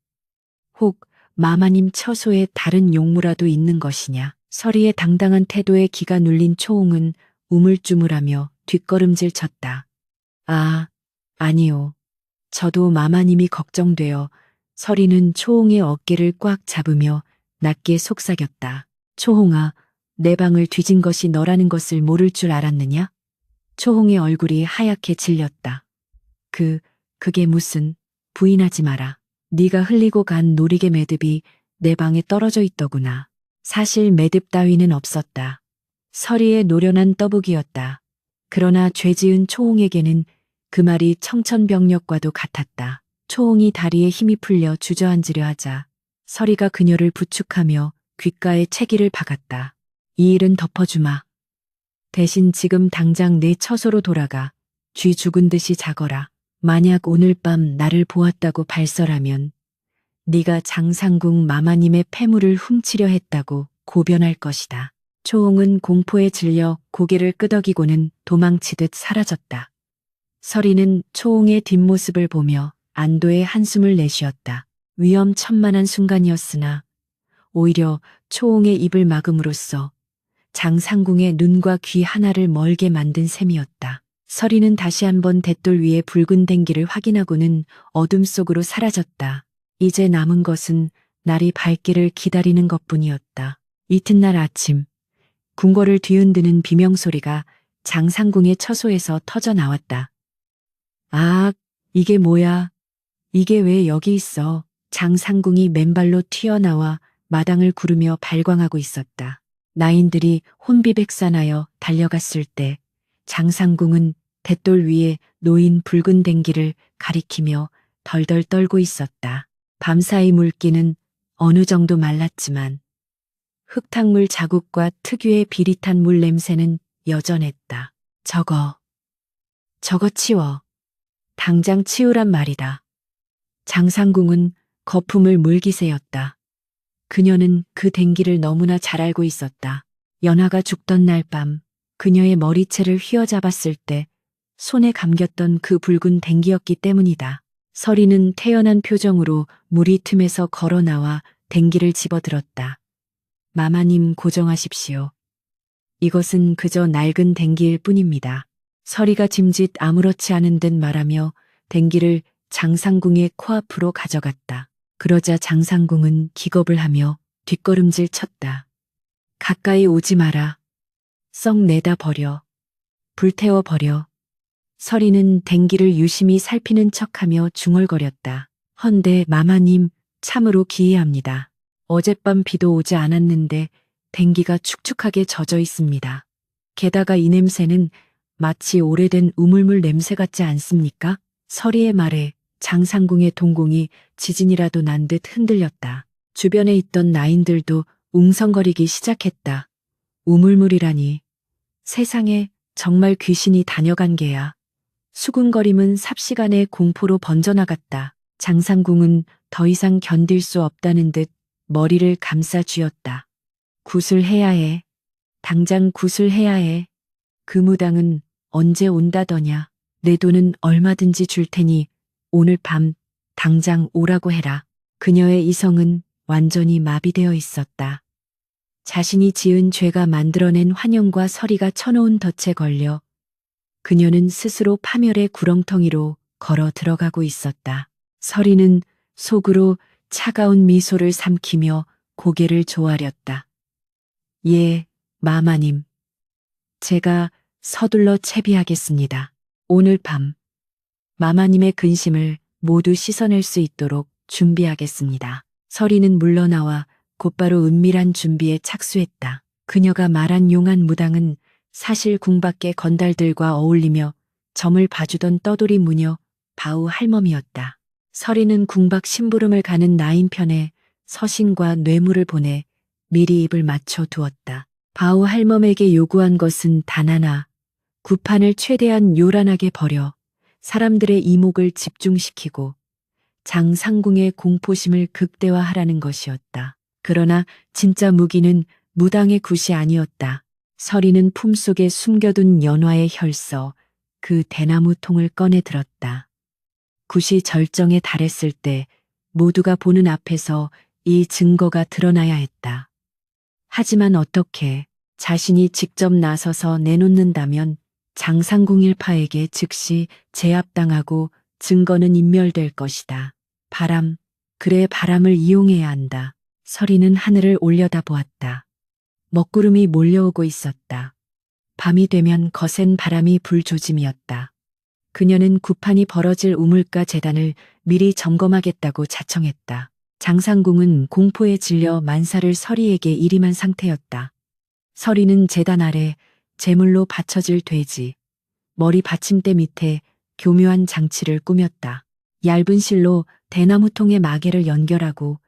Speaker 1: 혹 마마님 처소에 다른 용무라도 있는 것이냐? 서리의 당당한 태도에 기가 눌린 초홍은 우물쭈물하며 뒷걸음질 쳤다. 아, 아니요. 저도 마마님이 걱정되어. 서리는 초홍의 어깨를 꽉 잡으며 낮게 속삭였다. 초홍아, 내 방을 뒤진 것이 너라는 것을 모를 줄 알았느냐? 초홍의 얼굴이 하얗게 질렸다. 그게 무슨. 부인하지 마라. 네가 흘리고 간 놀이개 매듭이 내 방에 떨어져 있더구나. 사실 매듭 따위는 없었다. 서리의 노련한 떠보기였다. 그러나 죄지은 초홍에게는 그 말이 청천벽력과도 같았다. 초홍이 다리에 힘이 풀려 주저앉으려 하자 서리가 그녀를 부축하며 귓가에 채기를 박았다. 이 일은 덮어주마. 대신 지금 당장 내 처소로 돌아가 쥐 죽은 듯이 자거라. 만약 오늘 밤 나를 보았다고 발설하면 네가 장상궁 마마님의 폐물을 훔치려 했다고 고변할 것이다. 초홍은 공포에 질려 고개를 끄덕이고는 도망치듯 사라졌다. 서리는 초홍의 뒷모습을 보며 안도의 한숨을 내쉬었다. 위험천만한 순간이었으나 오히려 초홍의 입을 막음으로써 장상궁의 눈과 귀 하나를 멀게 만든 셈이었다. 서리는 다시 한번 돛돌 위에 붉은 댕기를 확인하고는 어둠 속으로 사라졌다. 이제 남은 것은 날이 밝기를 기다리는 것뿐이었다. 이튿날 아침, 궁궐을 뒤흔드는 비명소리가 장상궁의 처소에서 터져 나왔다. 아, 이게 뭐야? 이게 왜 여기 있어? 장상궁이 맨발로 튀어나와 마당을 구르며 발광하고 있었다. 나인들이 혼비백산하여 달려갔을 때 장상궁은 돛돌 위에 놓인 붉은 댕기를 가리키며 덜덜 떨고 있었다. 밤사이 물기는 어느 정도 말랐지만 흙탕물 자국과 특유의 비릿한 물 냄새는 여전했다. 저거 치워. 당장 치우란 말이다. 장상궁은 거품을 물기세였다. 그녀는 그 댕기를 너무나 잘 알고 있었다. 연하가 죽던 날 밤 그녀의 머리채를 휘어잡았을 때 손에 감겼던 그 붉은 댕기였기 때문이다. 서리는 태연한 표정으로 무리 틈에서 걸어 나와 댕기를 집어들었다. 마마님 고정하십시오. 이것은 그저 낡은 댕기일 뿐입니다. 서리가 짐짓 아무렇지 않은 듯 말하며 댕기를 장상궁의 코앞으로 가져갔다. 그러자 장상궁은 기겁을 하며 뒷걸음질 쳤다. 가까이 오지 마라. 썩 내다 버려. 불태워 버려. 서리는 댕기를 유심히 살피는 척하며 중얼거렸다. 헌데 마마님 참으로 기이합니다. 어젯밤 비도 오지 않았는데 댕기가 축축하게 젖어 있습니다. 게다가 이 냄새는 마치 오래된 우물물 냄새 같지 않습니까? 서리의 말에 장상궁의 동공이 지진이라도 난 듯 흔들렸다. 주변에 있던 나인들도 웅성거리기 시작했다. 우물물이라니. 세상에 정말 귀신이 다녀간 게야. 수군거림은 삽시간에 공포로 번져나갔다. 장상궁은 더 이상 견딜 수 없다는 듯 머리를 감싸 쥐었다. 구슬해야 해. 당장 구슬해야 해. 그 무당은 언제 온다더냐. 내 돈은 얼마든지 줄 테니 오늘 밤 당장 오라고 해라. 그녀의 이성은 완전히 마비되어 있었다. 자신이 지은 죄가 만들어낸 환영과 서리가 쳐놓은 덫에 걸려 그녀는 스스로 파멸의 구렁텅이로 걸어 들어가고 있었다. 서리는 속으로 차가운 미소를 삼키며 고개를 조아렸다. 예, 마마님. 제가 서둘러 채비하겠습니다. 오늘 밤 마마님의 근심을 모두 씻어낼 수 있도록 준비하겠습니다. 서리는 물러나와 곧바로 은밀한 준비에 착수했다. 그녀가 말한 용한 무당은 사실 궁밖의 건달들과 어울리며 점을 봐주던 떠돌이 무녀 바우 할멈이었다. 서리는 궁밖 심부름을 가는 나인편에 서신과 뇌물을 보내 미리 입을 맞춰 두었다. 바우 할멈에게 요구한 것은 단 하나, 구판을 최대한 요란하게 벌여 사람들의 이목을 집중시키고 장상궁의 공포심을 극대화하라는 것이었다. 그러나 진짜 무기는 무당의 굿이 아니었다. 서리는 품속에 숨겨둔 연화의 혈서, 그 대나무 통을 꺼내 들었다. 굿이 절정에 달했을 때 모두가 보는 앞에서 이 증거가 드러나야 했다. 하지만 어떻게 자신이 직접 나서서 내놓는다면 장상궁 일파에게 즉시 제압당하고 증거는 인멸될 것이다. 그래 바람을 이용해야 한다. 서리는 하늘을 올려다보았다. 먹구름이 몰려오고 있었다. 밤이 되면 거센 바람이 불조짐이었다. 그녀는 구판이 벌어질 우물가 재단을 미리 점검하겠다고 자청했다. 장상궁은 공포에 질려 만사를 서리에게 일임한 상태였다. 서리는 재단 아래 제물로 받쳐질 돼지, 머리 받침대 밑에 교묘한 장치를 꾸몄다. 얇은 실로 대나무통의 마개를 연결하고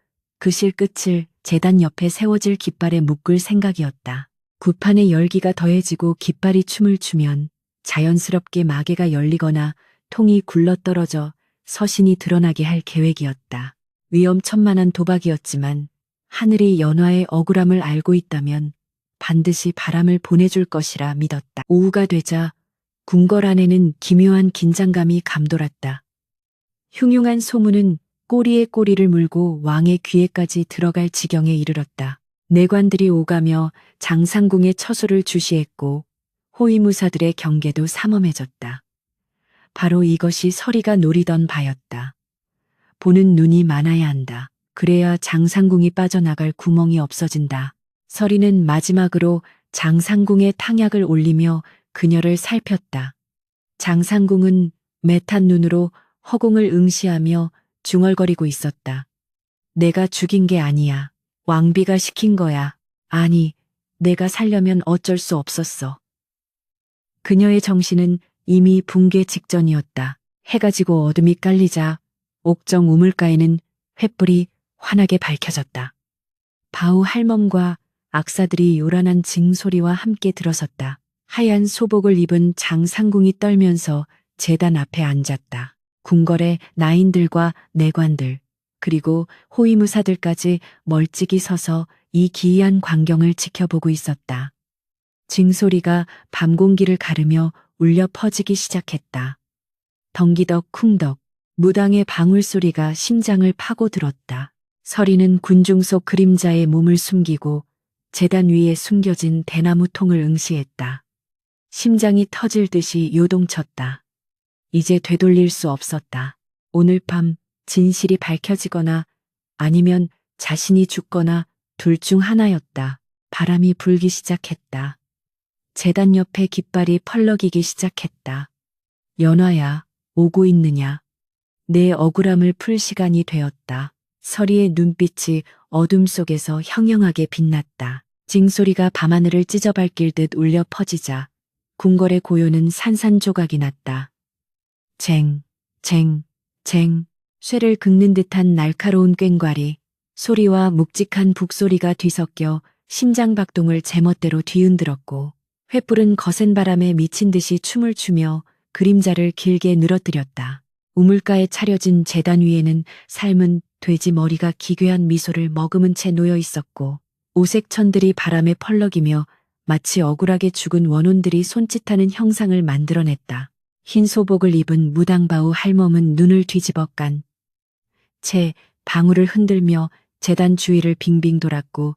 Speaker 1: 그 실 끝을 재단 옆에 세워질 깃발에 묶을 생각이었다. 구판의 열기가 더해지고 깃발이 춤을 추면 자연스럽게 마개가 열리거나 통이 굴러떨어져 서신이 드러나게 할 계획이었다. 위험천만한 도박이었지만 하늘이 연화의 억울함을 알고 있다면 반드시 바람을 보내줄 것이라 믿었다. 오후가 되자 궁궐 안에는 기묘한 긴장감이 감돌았다. 흉흉한 소문은 꼬리에 꼬리를 물고 왕의 귀에까지 들어갈 지경에 이르렀다. 내관들이 오가며 장상궁의 처소를 주시했고 호위무사들의 경계도 삼엄해졌다. 바로 이것이 서리가 노리던 바였다. 보는 눈이 많아야 한다. 그래야 장상궁이 빠져나갈 구멍이 없어진다. 서리는 마지막으로 장상궁의 탕약을 올리며 그녀를 살폈다. 장상궁은 매탄 눈으로 허공을 응시하며 중얼거리고 있었다. 내가 죽인 게 아니야. 왕비가 시킨 거야. 아니, 내가 살려면 어쩔 수 없었어. 그녀의 정신은 이미 붕괴 직전이었다. 해가 지고 어둠이 깔리자 옥정 우물가에는 횃불이 환하게 밝혀졌다. 바우 할멈과 악사들이 요란한 징소리와 함께 들어섰다. 하얀 소복을 입은 장상궁이 떨면서 제단 앞에 앉았다. 궁궐의 나인들과 내관들, 그리고 호위무사들까지 멀찍이 서서 이 기이한 광경을 지켜보고 있었다. 징소리가 밤 공기를 가르며 울려 퍼지기 시작했다. 덩기덕 쿵덕, 무당의 방울소리가 심장을 파고들었다. 서리는 군중 속 그림자의 몸을 숨기고 제단 위에 숨겨진 대나무 통을 응시했다. 심장이 터질 듯이 요동쳤다. 이제 되돌릴 수 없었다. 오늘 밤 진실이 밝혀지거나 아니면 자신이 죽거나 둘 중 하나였다. 바람이 불기 시작했다. 제단 옆에 깃발이 펄럭이기 시작했다. 연화야, 오고 있느냐. 내 억울함을 풀 시간이 되었다. 서리의 눈빛이 어둠 속에서 형형하게 빛났다. 징소리가 밤하늘을 찢어밟길 듯 울려 퍼지자 궁궐의 고요는 산산조각이 났다. 쟁, 쟁, 쟁, 쇠를 긁는 듯한 날카로운 꽹과리, 소리와 묵직한 북소리가 뒤섞여 심장박동을 제멋대로 뒤흔들었고 횃불은 거센 바람에 미친 듯이 춤을 추며 그림자를 길게 늘어뜨렸다. 우물가에 차려진 제단 위에는 삶은 돼지 머리가 기괴한 미소를 머금은 채 놓여 있었고 오색 천들이 바람에 펄럭이며 마치 억울하게 죽은 원혼들이 손짓하는 형상을 만들어냈다. 흰 소복을 입은 무당바우 할멈은 눈을 뒤집어 깐 채 방울을 흔들며 제단 주위를 빙빙 돌았고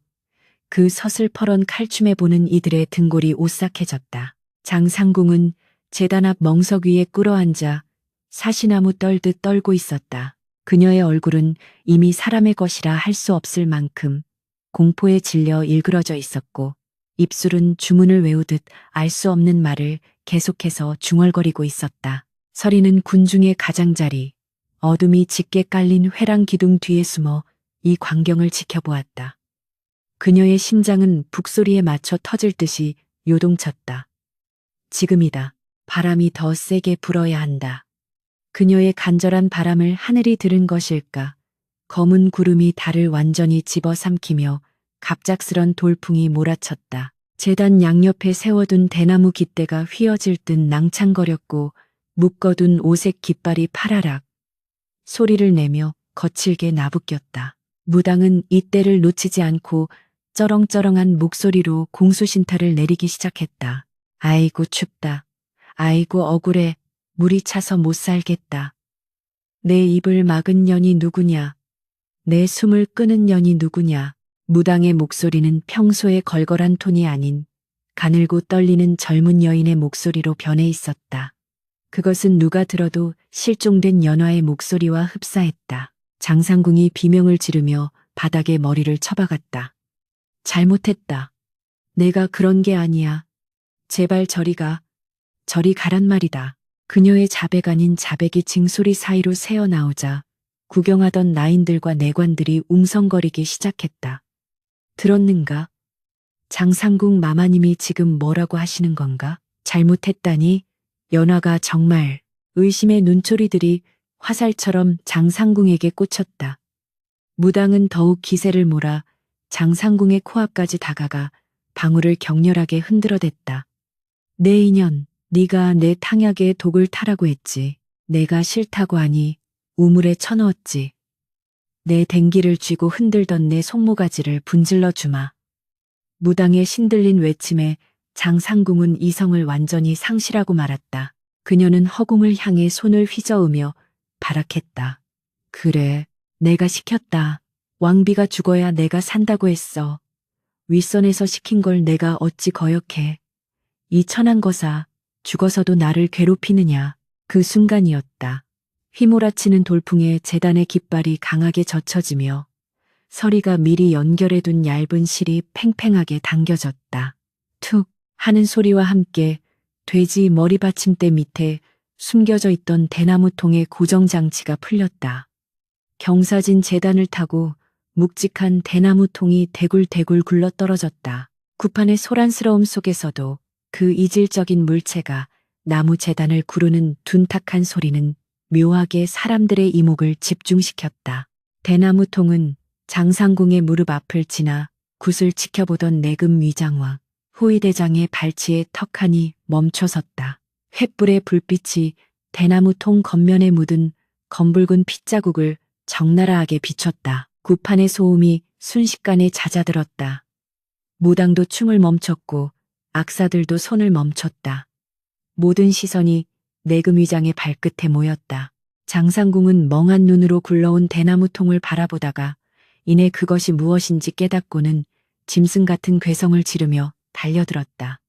Speaker 1: 그 서슬퍼런 칼춤에 보는 이들의 등골이 오싹해졌다. 장상궁은 제단 앞 멍석 위에 꿇어앉아 사시나무 떨듯 떨고 있었다. 그녀의 얼굴은 이미 사람의 것이라 할 수 없을 만큼 공포에 질려 일그러져 있었고 입술은 주문을 외우듯 알 수 없는 말을 계속해서 중얼거리고 있었다. 서리는 군중의 가장자리, 어둠이 짙게 깔린 회랑 기둥 뒤에 숨어 이 광경을 지켜보았다. 그녀의 심장은 북소리에 맞춰 터질 듯이 요동쳤다. 지금이다. 바람이 더 세게 불어야 한다. 그녀의 간절한 바람을 하늘이 들은 것일까? 검은 구름이 달을 완전히 집어삼키며 갑작스런 돌풍이 몰아쳤다. 제단 양옆에 세워둔 대나무 깃대가 휘어질 듯 낭창거렸고 묶어둔 오색 깃발이 파라락 소리를 내며 거칠게 나부꼈다. 무당은 이때를 놓치지 않고 쩌렁쩌렁한 목소리로 공수신타를 내리기 시작했다. 아이고 춥다. 아이고 억울해. 물이 차서 못 살겠다. 내 입을 막은 년이 누구냐. 내 숨을 끄는 년이 누구냐. 무당의 목소리는 평소의 걸걸한 톤이 아닌 가늘고 떨리는 젊은 여인의 목소리로 변해 있었다. 그것은 누가 들어도 실종된 연화의 목소리와 흡사했다. 장상궁이 비명을 지르며 바닥에 머리를 쳐박았다. 잘못했다. 내가 그런 게 아니야. 제발 저리 가. 저리 가란 말이다. 그녀의 자백 아닌 자백이 징소리 사이로 새어나오자 구경하던 나인들과 내관들이 웅성거리기 시작했다. 들었는가? 장상궁 마마님이 지금 뭐라고 하시는 건가? 잘못했다니? 연화가 정말. 의심의 눈초리들이 화살처럼 장상궁에게 꽂혔다. 무당은 더욱 기세를 몰아 장상궁의 코앞까지 다가가 방울을 격렬하게 흔들어댔다. 내 인연, 네가 내 탕약에 독을 타라고 했지. 내가 싫다고 하니 우물에 쳐넣었지. 내 댕기를 쥐고 흔들던 내 손모가지를 분질러 주마. 무당의 신들린 외침에 장상궁은 이성을 완전히 상실하고 말았다. 그녀는 허공을 향해 손을 휘저으며 발악했다. 그래, 내가 시켰다. 왕비가 죽어야 내가 산다고 했어. 윗선에서 시킨 걸 내가 어찌 거역해. 이 천한 거사, 죽어서도 나를 괴롭히느냐. 그 순간이었다. 휘몰아치는 돌풍에 제단의 깃발이 강하게 젖혀지며 서리가 미리 연결해둔 얇은 실이 팽팽하게 당겨졌다. 툭 하는 소리와 함께 돼지 머리 받침대 밑에 숨겨져 있던 대나무 통의 고정장치가 풀렸다. 경사진 제단을 타고 묵직한 대나무 통이 대굴대굴 굴러떨어졌다. 구판의 소란스러움 속에서도 그 이질적인 물체가 나무 제단을 구르는 둔탁한 소리는 묘하게 사람들의 이목을 집중시켰다. 대나무 통은 장상궁의 무릎 앞을 지나 굿을 지켜보던 내금 위장왕, 호위대장의 발치에 턱하니 멈춰섰다. 횃불의 불빛이 대나무 통 겉면에 묻은 검붉은 핏자국을 적나라하게 비췄다. 구판의 소음이 순식간에 잦아들었다. 무당도 춤을 멈췄고 악사들도 손을 멈췄다. 모든 시선이 내금 위장의 발끝에 모였다. 장상궁은 멍한 눈으로 굴러온 대나무 통을 바라보다가 이내 그것이 무엇인지 깨닫고는 짐승 같은 괴성을 지르며 달려들었다.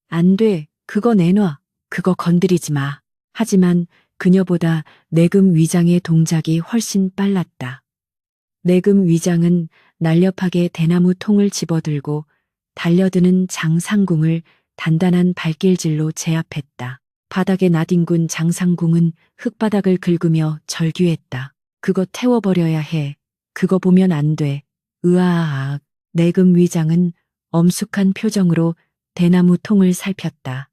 Speaker 1: 안 돼, 그거 내놔. 그거 건드리지 마. 하지만 그녀보다 내금 위장의 동작이 훨씬 빨랐다. 내금 위장은 날렵하게 대나무 통을 집어들고 달려드는 장상궁을 단단한 발길질로 제압했다. 바닥에 나뒹군 장상궁은 흙바닥을 긁으며 절규했다. 그거 태워버려야 해. 그거 보면 안 돼. 으아악. 내금 위장은 엄숙한 표정으로 대나무 통을 살폈다.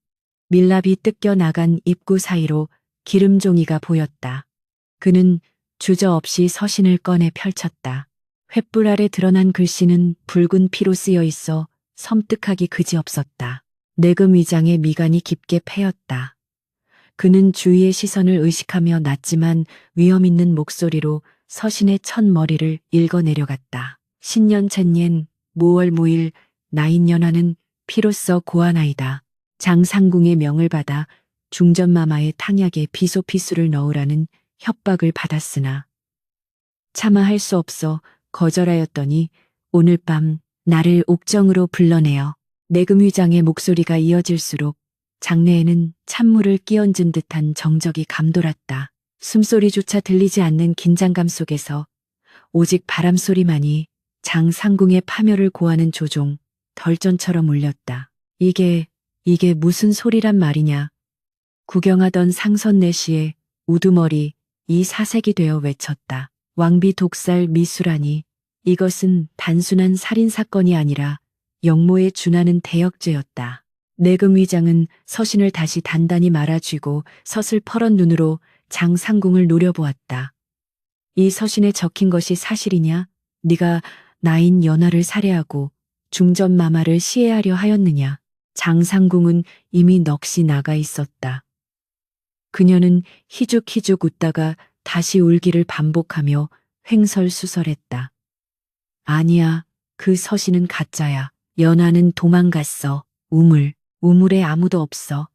Speaker 1: 밀랍이 뜯겨 나간 입구 사이로 기름종이가 보였다. 그는 주저없이 서신을 꺼내 펼쳤다. 횃불 아래 드러난 글씨는 붉은 피로 쓰여 있어 섬뜩하기 그지없었다. 내금 위장의 미간이 깊게 패였다. 그는 주위의 시선을 의식하며 낮지만 위험 있는 목소리로 서신의 첫 머리를 읽어내려갔다. 신년 챈옌 모월 모일 나인연하는 피로써 고하나이다. 장상궁의 명을 받아 중전마마의 탕약에 비소피수를 넣으라는 협박을 받았으나 차마 할 수 없어 거절하였더니 오늘 밤 나를 옥정으로 불러내어. 내금위장의 목소리가 이어질수록 장내에는 찬물을 끼얹은 듯한 정적이 감돌았다. 숨소리조차 들리지 않는 긴장감 속에서 오직 바람소리만이 장상궁의 파멸을 고하는 조종, 덜전처럼 울렸다. 이게 무슨 소리란 말이냐. 구경하던 상선내시의 우두머리 이 사색이 되어 외쳤다. 왕비 독살 미수라니 이것은 단순한 살인사건이 아니라 영모에 준하는 대역죄였다. 내금 위장은 서신을 다시 단단히 말아쥐고 서슬퍼런 눈으로 장상궁을 노려보았다. 이 서신에 적힌 것이 사실이냐? 네가 나인 연하를 살해하고 중전마마를 시해하려 하였느냐? 장상궁은 이미 넋이 나가 있었다. 그녀는 희죽희죽 웃다가 다시 울기를 반복하며 횡설수설했다. 아니야, 그 서신은 가짜야. 연하는 도망갔어. 우물에 아무도 없어.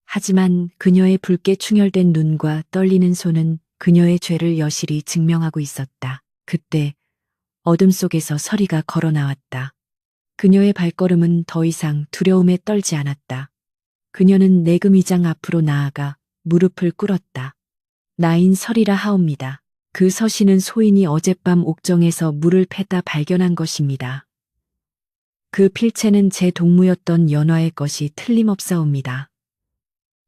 Speaker 1: 하지만 그녀의 붉게 충혈된 눈과 떨리는 손은 그녀의 죄를 여실히 증명하고 있었다. 그때 어둠 속에서 서리가 걸어 나왔다. 그녀의 발걸음은 더 이상 두려움에 떨지 않았다. 그녀는 내금위장 앞으로 나아가 무릎을 꿇었다. 나인 서리라 하옵니다. 그 서신은 소인이 어젯밤 옥정에서 물을 패다 발견한 것입니다. 그 필체는 제 동무였던 연화의 것이 틀림없사옵니다.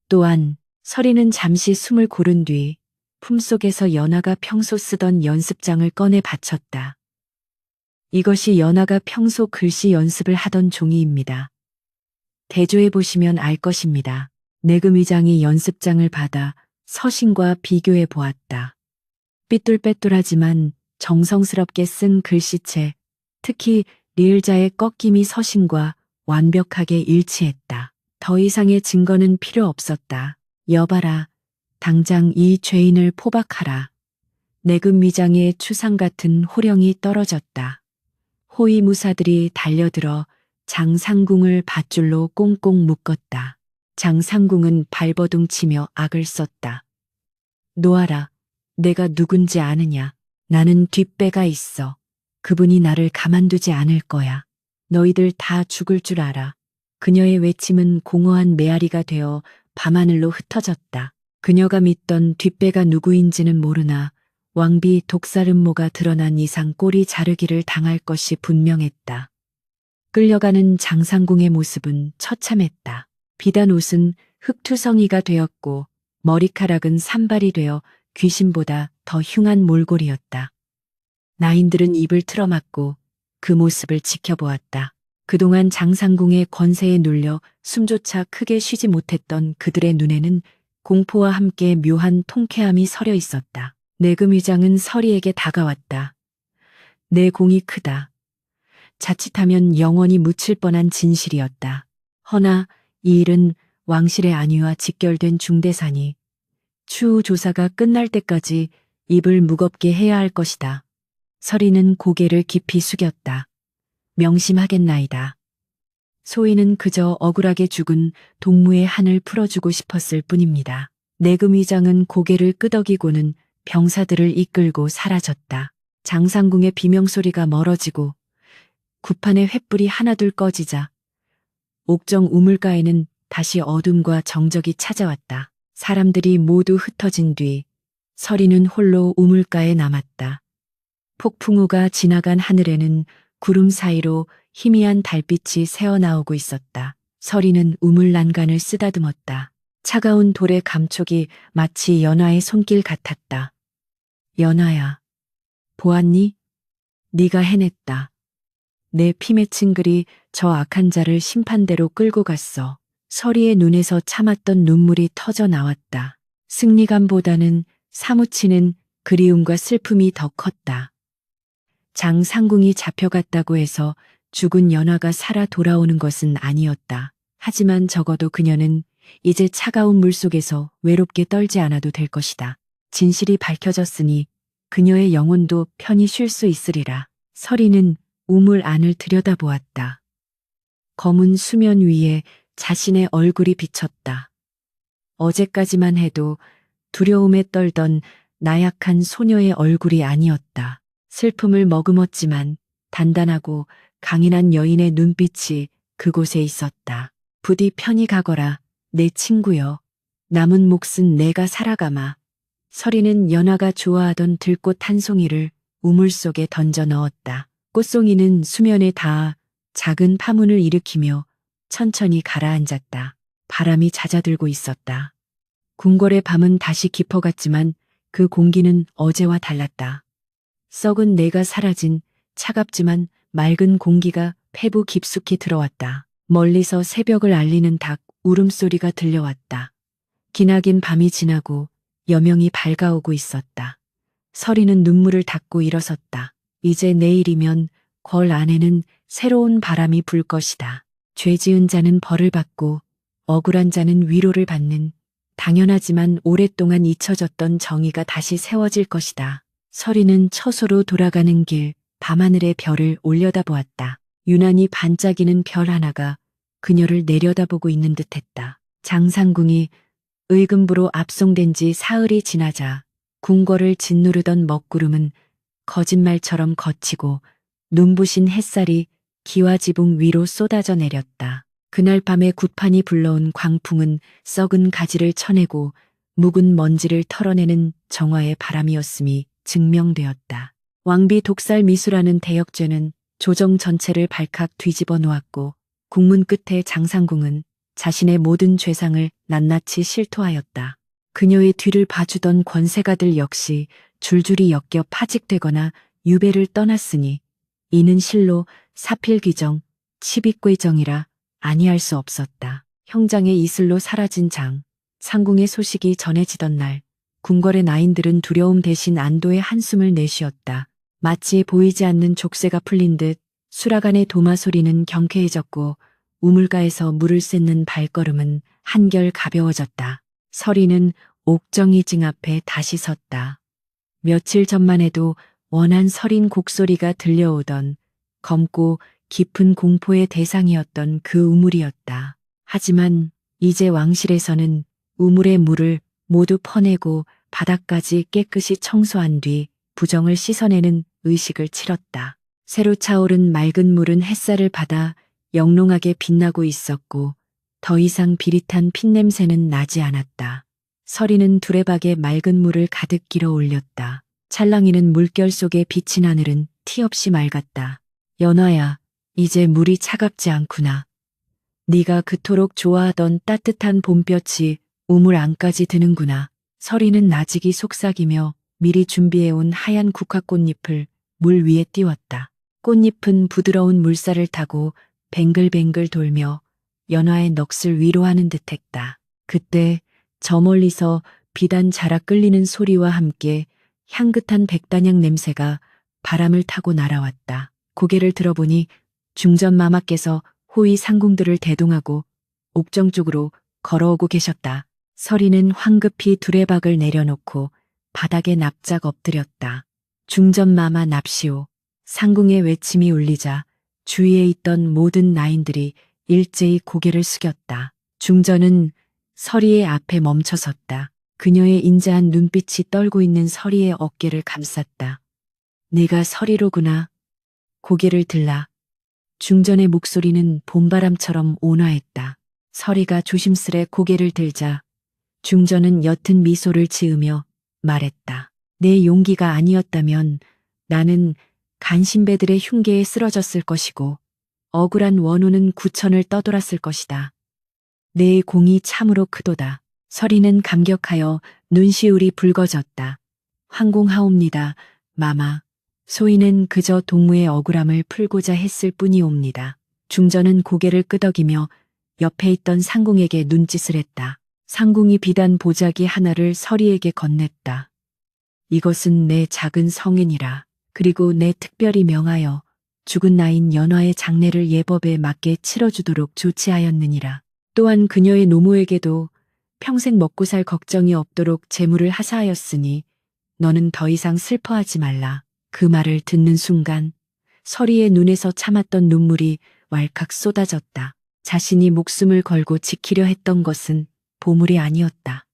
Speaker 1: 또한 서리는 잠시 숨을 고른 뒤 품속에서 연화가 평소 쓰던 연습장을 꺼내 바쳤다. 이것이 연화가 평소 글씨 연습을 하던 종이입니다. 대조해 보시면 알 것입니다. 내금위장이 연습장을 받아 서신과 비교해 보았다. 삐뚤빼뚤하지만 정성스럽게 쓴 글씨체, 특히 리을자의 꺾임이 서신과 완벽하게 일치했다. 더 이상의 증거는 필요 없었다. 여봐라, 당장 이 죄인을 포박하라. 내금위장의 추상 같은 호령이 떨어졌다. 호위무사들이 달려들어 장상궁을 밧줄로 꽁꽁 묶었다. 장상궁은 발버둥치며 악을 썼다. 놓아라. 내가 누군지 아느냐. 나는 뒷배가 있어. 그분이 나를 가만두지 않을 거야. 너희들 다 죽을 줄 알아. 그녀의 외침은 공허한 메아리가 되어 밤하늘로 흩어졌다. 그녀가 믿던 뒷배가 누구인지는 모르나 왕비 독살음모가 드러난 이상 꼬리 자르기를 당할 것이 분명했다. 끌려가는 장상궁의 모습은 처참했다. 비단 옷은 흙투성이가 되었고 머리카락은 산발이 되어 귀신보다 더 흉한 몰골이었다. 나인들은 입을 틀어막고 그 모습을 지켜보았다. 그동안 장상궁의 권세에 눌려 숨조차 크게 쉬지 못했던 그들의 눈에는 공포와 함께 묘한 통쾌함이 서려 있었다. 내금위장은 서리에게 다가왔다. 내 공이 크다. 자칫하면 영원히 묻힐 뻔한 진실이었다. 허나 이 일은 왕실의 안위와 직결된 중대사니 추후 조사가 끝날 때까지 입을 무겁게 해야 할 것이다. 서리는 고개를 깊이 숙였다. 명심하겠나이다. 소인은 그저 억울하게 죽은 동무의 한을 풀어주고 싶었을 뿐입니다. 내금위장은 고개를 끄덕이고는 병사들을 이끌고 사라졌다. 장상궁의 비명소리가 멀어지고 구판의 횃불이 하나둘 꺼지자 옥정 우물가에는 다시 어둠과 정적이 찾아왔다. 사람들이 모두 흩어진 뒤 서리는 홀로 우물가에 남았다. 폭풍우가 지나간 하늘에는 구름 사이로 희미한 달빛이 새어나오고 있었다. 서리는 우물 난간을 쓰다듬었다. 차가운 돌의 감촉이 마치 연화의 손길 같았다. 연화야, 보았니? 네가 해냈다. 내 피 맺힌 글이 저 악한 자를 심판대로 끌고 갔어. 서리의 눈에서 참았던 눈물이 터져 나왔다. 승리감보다는 사무치는 그리움과 슬픔이 더 컸다. 장상궁이 잡혀갔다고 해서 죽은 연화가 살아 돌아오는 것은 아니었다. 하지만 적어도 그녀는 이제 차가운 물속에서 외롭게 떨지 않아도 될 것이다. 진실이 밝혀졌으니 그녀의 영혼도 편히 쉴 수 있으리라. 서리는 우물 안을 들여다보았다. 검은 수면 위에 자신의 얼굴이 비쳤다. 어제까지만 해도 두려움에 떨던 나약한 소녀의 얼굴이 아니었다. 슬픔을 머금었지만 단단하고 강인한 여인의 눈빛이 그곳에 있었다. 부디 편히 가거라, 내 친구여. 남은 몫은 내가 살아가마. 서리는 연화가 좋아하던 들꽃 한 송이를 우물 속에 던져 넣었다. 꽃송이는 수면에 닿아 작은 파문을 일으키며 천천히 가라앉았다. 바람이 잦아들고 있었다. 궁궐의 밤은 다시 깊어갔지만 그 공기는 어제와 달랐다. 썩은 내가 사라진 차갑지만 맑은 공기가 폐부 깊숙이 들어왔다. 멀리서 새벽을 알리는 닭 울음소리가 들려왔다. 기나긴 밤이 지나고 여명이 밝아오고 있었다. 서리는 눈물을 닦고 일어섰다. 이제 내일이면 궐 안에는 새로운 바람이 불 것이다. 죄 지은 자는 벌을 받고 억울한 자는 위로를 받는 당연하지만 오랫동안 잊혀졌던 정의가 다시 세워질 것이다. 서리는 처소로 돌아가는 길 밤하늘의 별을 올려다보았다. 유난히 반짝이는 별 하나가 그녀를 내려다보고 있는 듯했다. 장상궁이 의금부로 압송된 지 사흘이 지나자 궁궐을 짓누르던 먹구름은 거짓말처럼 거치고 눈부신 햇살이 기와지붕 위로 쏟아져 내렸다. 그날 밤에 굿판이 불러온 광풍은 썩은 가지를 쳐내고 묵은 먼지를 털어내는 정화의 바람이었음이 증명되었다. 왕비 독살 미수라는 대역죄는 조정 전체를 발칵 뒤집어 놓았고 국문 끝에 장상궁은 자신의 모든 죄상을 낱낱이 실토하였다. 그녀의 뒤를 봐주던 권세가들 역시 줄줄이 엮여 파직되거나 유배를 떠났으니 이는 실로 사필귀정, 치빅괴정이라 아니할 수 없었다. 형장의 이슬로 사라진 장, 상궁의 소식이 전해지던 날 궁궐의 나인들은 두려움 대신 안도의 한숨을 내쉬었다. 마치 보이지 않는 족쇄가 풀린 듯 수라간의 도마 소리는 경쾌해졌고 우물가에서 물을 쐰는 발걸음은 한결 가벼워졌다. 서리는 옥정이 징 앞에 다시 섰다. 며칠 전만 해도 원한 서린 곡소리가 들려오던 검고 깊은 공포의 대상이었던 그 우물이었다. 하지만 이제 왕실에서는 우물의 물을 모두 퍼내고 바닥까지 깨끗이 청소한 뒤 부정을 씻어내는 의식을 치렀다. 새로 차오른 맑은 물은 햇살을 받아 영롱하게 빛나고 있었고 더 이상 비릿한 핏냄새는 나지 않았다. 서리는 두레박에 맑은 물을 가득 길어 올렸다. 찰랑이는 물결 속에 비친 하늘은 티 없이 맑았다. 연화야, 이제 물이 차갑지 않구나. 네가 그토록 좋아하던 따뜻한 봄볕이 우물 안까지 드는구나. 서리는 나직이 속삭이며 미리 준비해온 하얀 국화꽃잎을 물 위에 띄웠다. 꽃잎은 부드러운 물살을 타고 뱅글뱅글 돌며 연화의 넋을 위로하는 듯했다. 그때 저 멀리서 비단 자락 끌리는 소리와 함께 향긋한 백단향 냄새가 바람을 타고 날아왔다. 고개를 들어보니 중전마마께서 호위 상궁들을 대동하고 옥정 쪽으로 걸어오고 계셨다. 서리는 황급히 두레박을 내려놓고 바닥에 납작 엎드렸다. 중전마마 납시오. 상궁의 외침이 울리자 주위에 있던 모든 나인들이 일제히 고개를 숙였다. 중전은 서리의 앞에 멈춰섰다. 그녀의 인자한 눈빛이 떨고 있는 서리의 어깨를 감쌌다. 내가 서리로구나. 고개를 들라. 중전의 목소리는 봄바람처럼 온화했다. 서리가 조심스레 고개를 들자 중전은 옅은 미소를 지으며 말했다. 내 용기가 아니었다면 나는 간신배들의 흉계에 쓰러졌을 것이고 억울한 원우는 구천을 떠돌았을 것이다. 내 공이 참으로 크도다. 서리는 감격하여 눈시울이 붉어졌다. 황공하옵니다, 마마. 소인은 그저 동무의 억울함을 풀고자 했을 뿐이옵니다. 중전은 고개를 끄덕이며 옆에 있던 상궁에게 눈짓을 했다. 상궁이 비단 보자기 하나를 서리에게 건넸다. 이것은 내 작은 성은이라. 그리고 내 특별히 명하여 죽은 나인 연화의 장례를 예법에 맞게 치러주도록 조치하였느니라. 또한 그녀의 노모에게도 평생 먹고 살 걱정이 없도록 재물을 하사하였으니 너는 더 이상 슬퍼하지 말라. 그 말을 듣는 순간 서리의 눈에서 참았던 눈물이 왈칵 쏟아졌다. 자신이 목숨을 걸고 지키려 했던 것은 보물이 아니었다.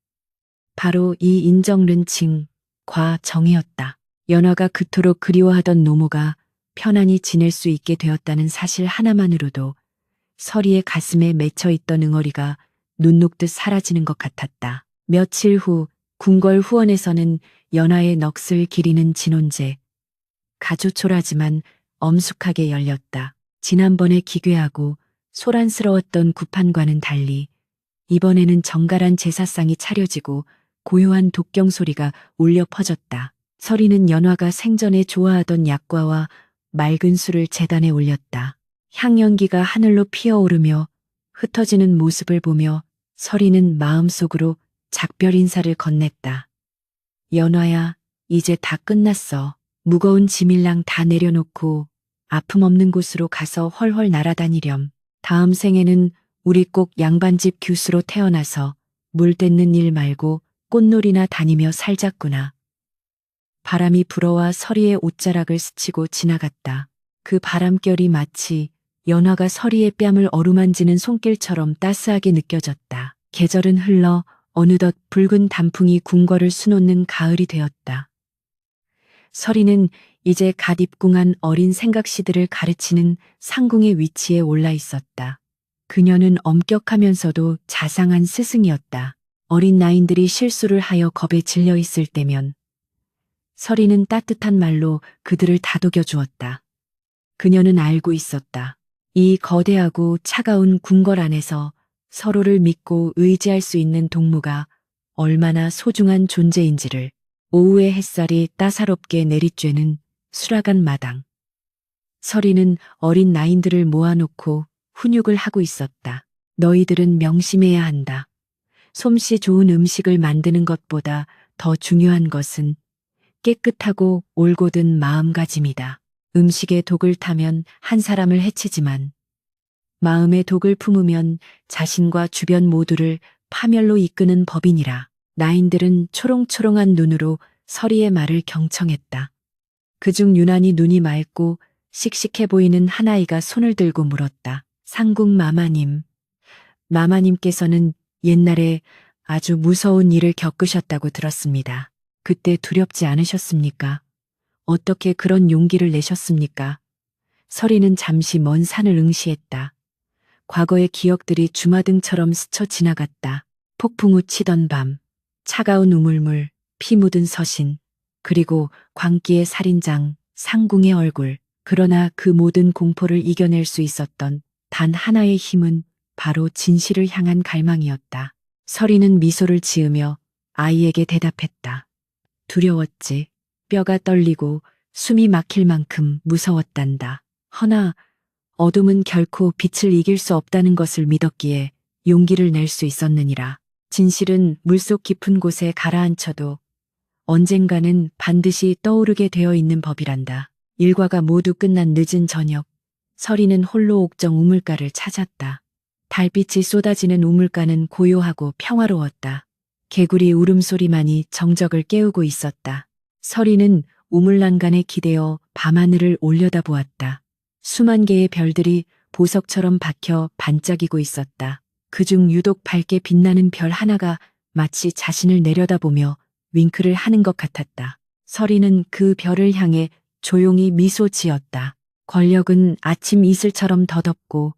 Speaker 1: 바로 이 인정른칭과 정이었다. 연화가 그토록 그리워하던 노모가 편안히 지낼 수 있게 되었다는 사실 하나만으로도 서리의 가슴에 맺혀있던 응어리가 눈 녹듯 사라지는 것 같았다. 며칠 후 궁궐 후원에서는 연화의 넋을 기리는 진혼제, 가조촐하지만 엄숙하게 열렸다. 지난번에 기괴하고 소란스러웠던 구판과는 달리 이번에는 정갈한 제사상이 차려지고 고요한 독경 소리가 울려 퍼졌다. 서리는 연화가 생전에 좋아하던 약과와 맑은 술을 제단에 올렸다. 향연기가 하늘로 피어오르며 흩어지는 모습을 보며 서리는 마음속으로 작별 인사를 건넸다. 연화야, 이제 다 끝났어. 무거운 짐일랑 다 내려놓고 아픔 없는 곳으로 가서 헐헐 날아다니렴. 다음 생에는 우리 꼭 양반집 규수로 태어나서 물 떼는 일 말고 꽃놀이나 다니며 살자꾸나. 바람이 불어와 서리의 옷자락을 스치고 지나갔다. 그 바람결이 마치 연화가 서리의 뺨을 어루만지는 손길처럼 따스하게 느껴졌다. 계절은 흘러 어느덧 붉은 단풍이 궁궐을 수놓는 가을이 되었다. 서리는 이제 갓 입궁한 어린 생각시들을 가르치는 상궁의 위치에 올라 있었다. 그녀는 엄격하면서도 자상한 스승이었다. 어린 나인들이 실수를 하여 겁에 질려 있을 때면 서리는 따뜻한 말로 그들을 다독여 주었다. 그녀는 알고 있었다. 이 거대하고 차가운 궁궐 안에서 서로를 믿고 의지할 수 있는 동무가 얼마나 소중한 존재인지를. 오후의 햇살이 따사롭게 내리쬐는 수라간 마당. 서리는 어린 나인들을 모아놓고 훈육을 하고 있었다. 너희들은 명심해야 한다. 솜씨 좋은 음식을 만드는 것보다 더 중요한 것은 깨끗하고 올곧은 마음가짐이다. 음식에 독을 타면 한 사람을 해치지만 마음에 독을 품으면 자신과 주변 모두를 파멸로 이끄는 법이니라. 나인들은 초롱초롱한 눈으로 서리의 말을 경청했다. 그중 유난히 눈이 맑고 씩씩해 보이는 한 아이가 손을 들고 물었다. 상궁 마마님, 마마님께서는 옛날에 아주 무서운 일을 겪으셨다고 들었습니다. 그때 두렵지 않으셨습니까? 어떻게 그런 용기를 내셨습니까? 서리는 잠시 먼 산을 응시했다. 과거의 기억들이 주마등처럼 스쳐 지나갔다. 폭풍우 치던 밤, 차가운 우물물, 피 묻은 서신, 그리고 광기의 살인장, 상궁의 얼굴. 그러나 그 모든 공포를 이겨낼 수 있었던 단 하나의 힘은 바로 진실을 향한 갈망이었다. 서리는 미소를 지으며 아이에게 대답했다. 두려웠지. 뼈가 떨리고 숨이 막힐 만큼 무서웠단다. 허나 어둠은 결코 빛을 이길 수 없다는 것을 믿었기에 용기를 낼 수 있었느니라. 진실은 물속 깊은 곳에 가라앉혀도 언젠가는 반드시 떠오르게 되어 있는 법이란다. 일과가 모두 끝난 늦은 저녁, 서리는 홀로 옥정 우물가를 찾았다. 달빛이 쏟아지는 우물가는 고요하고 평화로웠다. 개구리 울음소리만이 정적을 깨우고 있었다. 서리는 우물난간에 기대어 밤하늘을 올려다보았다. 수만 개의 별들이 보석처럼 박혀 반짝이고 있었다. 그중 유독 밝게 빛나는 별 하나가 마치 자신을 내려다보며 윙크를 하는 것 같았다. 서리는 그 별을 향해 조용히 미소 지었다. 권력은 아침 이슬처럼 덧없고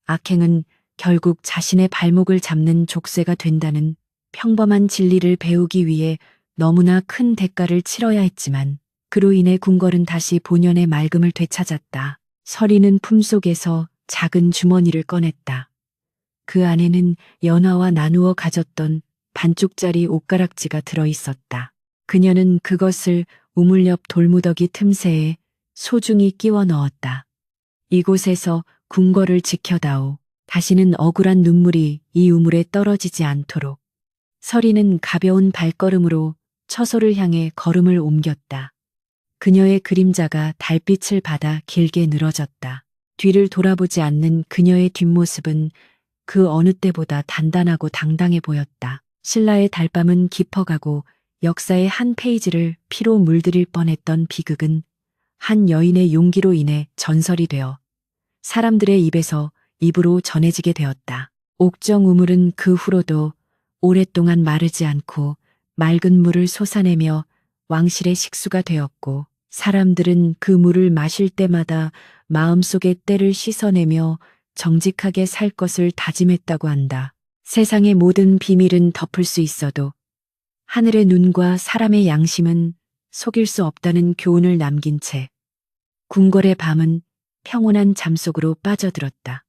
Speaker 1: 악행은 결국 자신의 발목을 잡는 족쇄가 된다는 평범한 진리를 배우기 위해 너무나 큰 대가를 치러야 했지만 그로 인해 궁궐은 다시 본연의 맑음을 되찾았다. 서리는 품속에서 작은 주머니를 꺼냈다. 그 안에는 연화와 나누어 가졌던 반쪽짜리 옷가락지가 들어있었다. 그녀는 그것을 우물 옆 돌무더기 틈새에 소중히 끼워 넣었다. 이곳에서 궁궐을 지켜다오. 다시는 억울한 눈물이 이 우물에 떨어지지 않도록. 서리는 가벼운 발걸음으로 처소를 향해 걸음을 옮겼다. 그녀의 그림자가 달빛을 받아 길게 늘어졌다. 뒤를 돌아보지 않는 그녀의 뒷모습은 그 어느 때보다 단단하고 당당해 보였다. 신라의 달밤은 깊어가고 역사의 한 페이지를 피로 물들일 뻔했던 비극은 한 여인의 용기로 인해 전설이 되어 사람들의 입에서 입으로 전해지게 되었다. 옥정 우물은 그 후로도 오랫동안 마르지 않고 맑은 물을 솟아내며 왕실의 식수가 되었고, 사람들은 그 물을 마실 때마다 마음속의 때를 씻어내며 정직하게 살 것을 다짐했다고 한다. 세상의 모든 비밀은 덮을 수 있어도 하늘의 눈과 사람의 양심은 속일 수 없다는 교훈을 남긴 채 궁궐의 밤은 평온한 잠 속으로 빠져들었다.